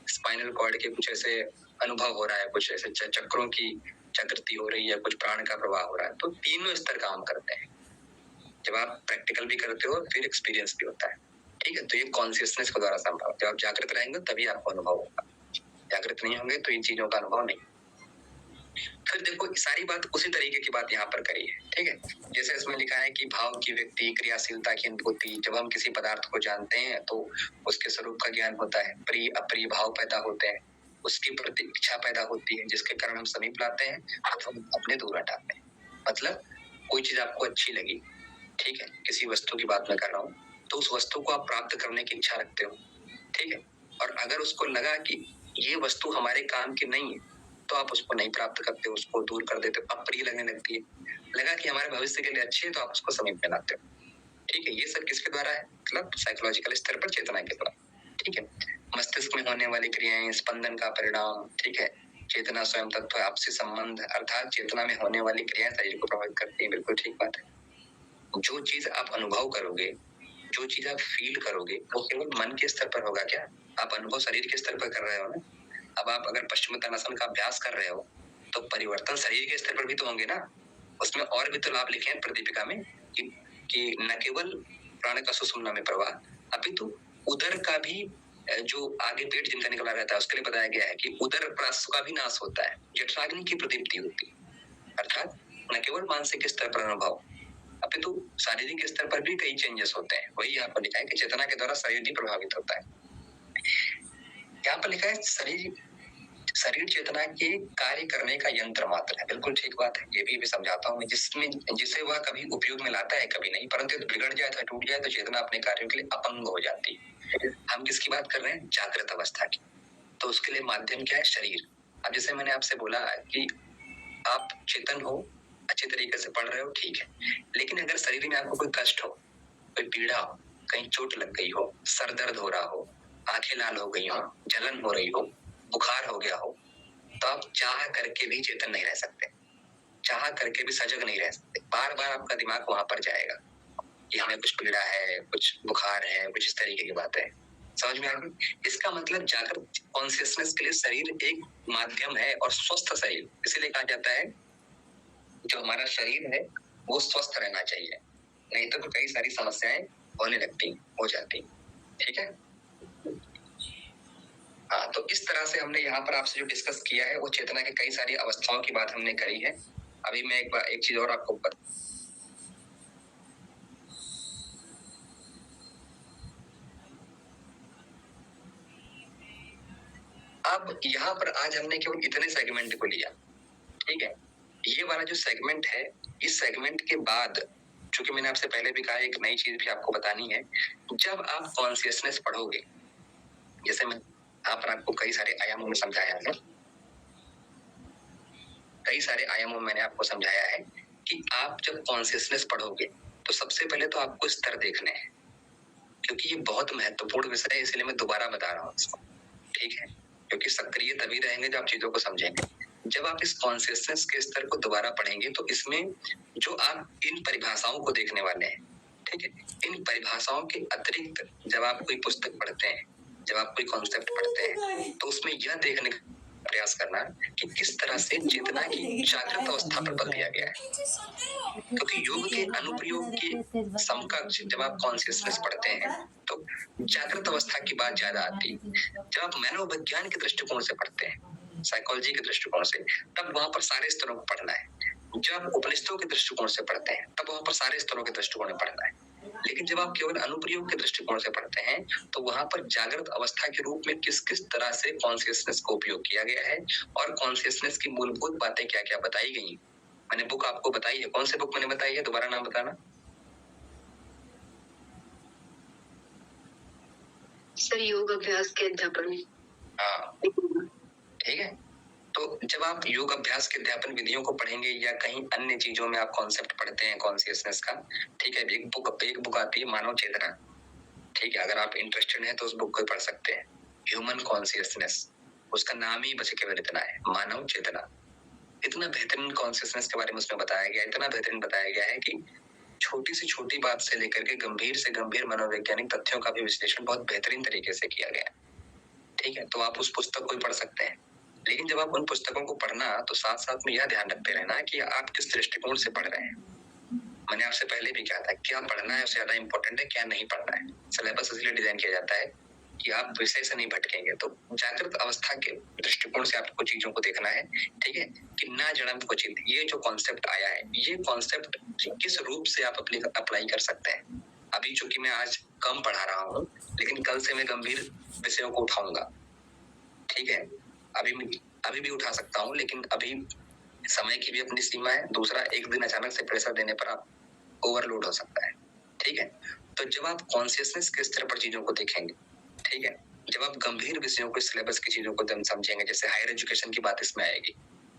Speaker 1: स्पाइनल कॉर्ड के कुछ ऐसे अनुभव हो रहा है, कुछ ऐसे चक्रों की जागृति हो रही है, कुछ प्राण का प्रवाह हो रहा है। तो तीनों स्तर काम करते हैं। जब आप प्रैक्टिकल भी करते हो फिर एक्सपीरियंस भी होता है, ठीक है। तो ये कॉन्शियसनेस के द्वारा संभव है। जब आप जागृत रहेंगे तभी आपको अनुभव होगा, जागृत नहीं होंगे तो इन चीजों का अनुभव नहीं। फिर देखो, सारी बात उसी तरीके की बात यहाँ पर करी है, ठीक है। जैसे इसमें लिखा है कि भाव की व्यक्ति, क्रियाशीलता की अनुभूति। जब हम किसी पदार्थ को जानते हैं तो उसके स्वरूप का ज्ञान होता है, प्रिय अप्रिय भाव पैदा होते हैं, उसकी प्रति इच्छा पैदा होती है, जिसके कारण हम समीप लाते हैं अथवा अपने दूर हटाते हैं। मतलब कोई चीज आपको अच्छी लगी, ठीक है, किसी वस्तु की बात मैं कर रहा हूँ, तो उस वस्तु को आप प्राप्त करने की इच्छा रखते हो, ठीक है। और अगर उसको लगा कि ये वस्तु हमारे काम की नहीं है तो आप उसको नहीं प्राप्त करते हो, उसको दूर कर देते हो, अप्रिय लगने लगती है। लगा कि हमारे भविष्य के लिए अच्छी है तो आप उसको समीप में लाते हो, ठीक है। ये सब किसके द्वारा है? मतलब साइकोलॉजिकल स्तर पर चेतना के द्वारा, ठीक है। मस्तिष्क में होने वाली क्रियाएं, स्पंदन का परिणाम, ठीक है। चेतना स्वयं तत्व, आपसी संबंध, अर्थात चेतना में होने वाली क्रियाएं शरीर को प्रभावित करती है। बिल्कुल ठीक बात है। जो चीज आप अनुभव करोगे, जो चीज आप फील करोगे, वो केवल मन के स्तर पर होगा क्या? आप अनुभव शरीर के स्तर पर कर रहे हो ना। अब आप अगर पश्चिमोत्तानासन का अभ्यास कर रहे हो तो परिवर्तन शरीर के स्तर पर भी तो होंगे ना। उसमें और भी तो लाभ लिखे हैं प्रदीपिका में कि न केवल प्राण का सुषुम्ना में प्रवाह, अपितु उदर का भी, जो आगे पेट जिनका निकला रहता है उसके लिए बताया गया है कि उदर प्राश का भी नाश होता है, जठराग्नि की प्रदीप्ति होती है। अर्थात न केवल मानसिक स्तर पर अनुभव, अपितु शारीरिक स्तर पर भी कई चेंजेस होते हैं। वही यहाँ पर लिखा है कि चेतना के द्वारा शरीर भी प्रभावित होता है। यहाँ पर लिखा है शरीर चेतना के कार्य करने का यंत्र मात्र है। बिल्कुल ठीक बात है, ये भी समझाता हूँ मैं। जिसे वह कभी उपयोग में लाता है, कभी नहीं। परंतु बिगड़ जाए तो टूट जाए तो चेतना अपने कार्यों के लिए अपंग हो जाती है। हम किसकी बात कर रहे हैं? जागृत अवस्था की। तो उसके लिए माध्यम क्या है? शरीर। अब जैसे मैंने आपसे बोला कि आप चेतन हो, अच्छे तरीके से पढ़ रहे हो, ठीक है, लेकिन अगर शरीर में आपको कोई कष्ट हो, कोई पीड़ा हो, कहीं चोट लग गई हो, सर दर्द हो रहा हो, आंखें लाल हो गई हो, जलन हो रही हो, बुखार हो गया हो, तो आप चाह करके भी चेतन नहीं रह सकते, चाह करके भी सजग नहीं रह सकते। बार बार आपका दिमाग वहां पर जाएगा कि हमें कुछ पीड़ा है, कुछ बुखार है, कुछ इस तरीके की बातें। समझ में आ गई? इसका मतलब जागृत कॉन्शियसनेस के लिए शरीर एक माध्यम है, और स्वस्थ शरीर इसीलिए कहा जाता है जो हमारा शरीर है वो स्वस्थ रहना चाहिए, नहीं तो कई सारी समस्याएं होने लगती, हो जाती, ठीक है। हाँ, तो इस तरह से हमने यहाँ पर आपसे जो डिस्कस किया है वो चेतना के कई सारी अवस्थाओं की बात हमने करी है। अभी मैं एक चीज और आपको अब यहाँ पर आज हमने केवल इतने सेगमेंट को लिया, ठीक है। ये वाला जो सेगमेंट है, इस सेगमेंट के बाद चूंकि मैंने आपसे पहले भी कहा एक नई चीज भी आपको बतानी है। जब आप कॉन्शियसनेस पढ़ोगे, जैसे मैं यहाँ पर आपको कई सारे आयामों में समझाया है, कई सारे आयामों में मैंने आपको समझाया है कि आप जब कॉन्शियसनेस पढ़ोगे तो सबसे पहले तो आपको स्तर देखने हैं, क्योंकि ये बहुत महत्वपूर्ण विषय है, इसलिए मैं दोबारा बता रहा हूँ इसको, ठीक है। क्योंकि सक्रिय तभी रहेंगे जब आप चीजों को समझेंगे। जब आप इस कॉन्शियसनेस के स्तर को दोबारा पढ़ेंगे तो इसमें जो आप इन परिभाषाओं को देखने वाले हैं, ठीक है, इन परिभाषाओं के अतिरिक्त जब आप कोई पुस्तक पढ़ते हैं, जब आप कोई कॉन्सेप्ट पढ़ते हैं, तो उसमें यह देखने का प्रयास करना कि किस तरह से चेतना की जागृत अवस्था पर बल दिया गया है। क्योंकि योग के अनुप्रयोग के समकक्ष जब आप कॉन्शियसनेस पढ़ते हैं तो जागृत अवस्था की बात ज्यादा आती है। जब आप मनोविज्ञान के दृष्टिकोण से पढ़ते हैं, साइकोलॉजी के दृष्टिकोण से, तब वहां पर सारे स्तरों को पढ़ना है। जब आप उपनिषदों के दृष्टिकोण से पढ़ते हैं तब वहां पर सारे स्तरों के दृष्टिकोण में पढ़ना है। लेकिन जब आप केवल अनुप्रयोग के दृष्टिकोण से पढ़ते हैं तो वहां पर जागृत अवस्था के रूप में किस किस तरह से कॉन्शियसनेस को उपयोग किया गया है और कॉन्शियसनेस की मूलभूत बातें क्या क्या बताई गई। मैंने बुक आपको बताई है, कौन सी बुक मैंने बताई है, दोबारा नाम बताना।
Speaker 2: सर योग अभ्यास के अध्यापन।
Speaker 1: हाँ, ठीक है। तो जब आप योग अभ्यास के अध्यापन विधियों को पढ़ेंगे या कहीं अन्य चीजों में आप कॉन्सेप्ट पढ़ते हैं कॉन्शियसनेस का, ठीक है, एक बुक आती है मानव चेतना, ठीक है, अगर आप इंटरेस्टेड हैं तो उस बुक को पढ़ सकते हैं, ह्यूमन कॉन्शियसनेस, उसका नाम ही बस केवल इतना है, मानव चेतना। इतना बेहतरीन कॉन्शियसनेस के बारे में उसमें बताया गया, इतना बेहतरीन बताया गया है कि छोटी से छोटी बात से लेकर के गंभीर से गंभीर मनोवैज्ञानिक तथ्यों का भी विश्लेषण बहुत बेहतरीन तरीके से किया गया, ठीक है। तो आप उस पुस्तक को ही पढ़ सकते हैं। लेकिन जब आप उन पुस्तकों को पढ़ना तो साथ साथ में यह ध्यान रखते रहना कि आप किस दृष्टिकोण से पढ़ रहे हैं। मैंने आपसे पहले भी कहा था क्या पढ़ना है उससे ज्यादा इंपॉर्टेंट है क्या नहीं पढ़ना है। सिलेबस इसलिए डिजाइन किया जाता है कि आप विषय से नहीं भटकेंगे। तो जागृत अवस्था के दृष्टिकोण से आपको चीजों को देखना है, ठीक है, कि ना जड़म क्वचित, ये जो कॉन्सेप्ट आया है ये कॉन्सेप्ट किस रूप से आप अप्लाई कर सकते हैं। अभी चूंकि मैं आज कम पढ़ा रहा हूँ लेकिन कल से मैं गंभीर विषयों को उठाऊंगा, ठीक है। अभी भी उठा सकता हूँ लेकिन अभी समय की भी अपनी सीमा है। दूसरा, एक दिन अचानक से प्रेशर देने पर आप ओवरलोड हो सकता है, ठीक है। तो जब आप कॉन्शियसनेस के स्तर पर चीजों को देखेंगे, ठीक है, जब आप गंभीर विषयों को, सिलेबस की चीजों को समझेंगे, जैसे हायर एजुकेशन की बात इसमें आएगी,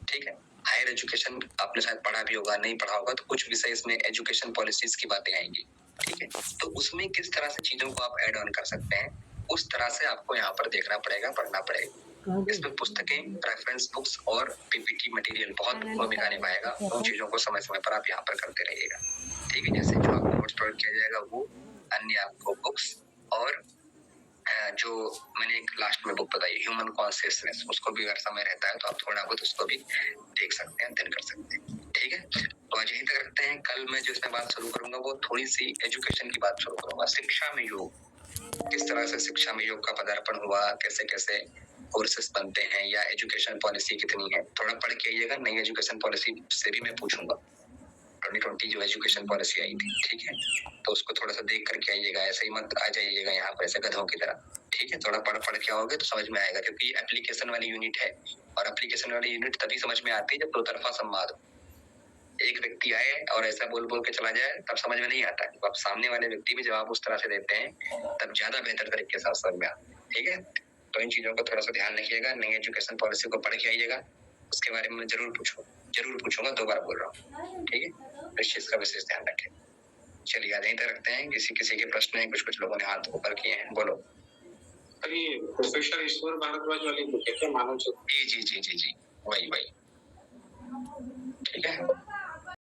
Speaker 1: ठीक है। हायर एजुकेशन आपने शायद पढ़ा भी होगा, नहीं पढ़ा होगा तो कुछ विषय इसमें एजुकेशन पॉलिसीज की बातें आएंगी, ठीक है। तो उसमें किस तरह से चीजों को आप ऐड ऑन कर सकते हैं उस तरह से आपको यहाँ पर देखना पड़ेगा, पढ़ना पड़ेगा। इसमें पुस्तकें, रेफरेंस बुक्स और पीपीटी मटेरियल बहुत भूमिका निभाएगा। उन चीजों को समय समय पर आप यहाँ पर करते रहिएगा, ठीक है। जैसे जो आपको नोट्स प्रोवाइड किया जाएगा वो, अन्य आपको बुक्स, और जो मैंने एक लास्ट में बुक बताई ह्यूमन कॉन्शियसनेस, उसको भी अगर समय रहता है तो आप थोड़ा बहुत उसको भी देख सकते हैं, अध्ययन कर सकते हैं, ठीक है। तो आज यही तक रखते हैं। कल मैं जिसमें बात शुरू करूंगा वो थोड़ी सी एजुकेशन की बात शुरू करूंगा, शिक्षा में योग, किस तरह से शिक्षा में योग का पदार्पण हुआ, कैसे कैसे कोर्सेस बनते हैं, या एजुकेशन पॉलिसी कितनी है। थोड़ा पढ़ के आइएगा, नई एजुकेशन पॉलिसी से भी मैं पूछूंगा, 2020 जो एजुकेशन पॉलिसी आई थी, ठीक है, तो उसको थोड़ा सा देख करके आइएगा, ऐसे ही मत आ जाइएगा यहाँ पर ऐसे गधों की तरह, ठीक है। थोड़ा पढ़ के आओगे तो समझ में आएगा, क्योंकि एप्लीकेशन वाली यूनिट है और एप्लीकेशन वाली यूनिट तभी समझ में आती है जब दो तरफा संवाद हो। एक व्यक्ति आए और ऐसा बोल के चला जाए तब समझ में नहीं आता। तो आप सामने वाले व्यक्ति भी जवाब उस तरह से देते हैं तब ज्यादा बेहतर तरीके से समझ में आता है, ठीक है। तो इन चीजों को थोड़ा सा ध्यान रखिएगा। नई एजुकेशन पॉलिसी को पढ़ के आइएगा, उसके बारे में जरूर पूछूंगा, 2 बार बोल रहा हूँ, ठीक है। इस चीज का विशेष ध्यान रखें। चलिए आज यहीं तक रखते हैं। किसी के प्रश्न है? कुछ लोगों ने हाथ ऊपर किए हैं, बोलो।
Speaker 3: अरे प्रोफेसर ईश्वर भारद्वाज वाली बुक है क्या, मानव चेतना?
Speaker 1: जी, वही, ठीक है।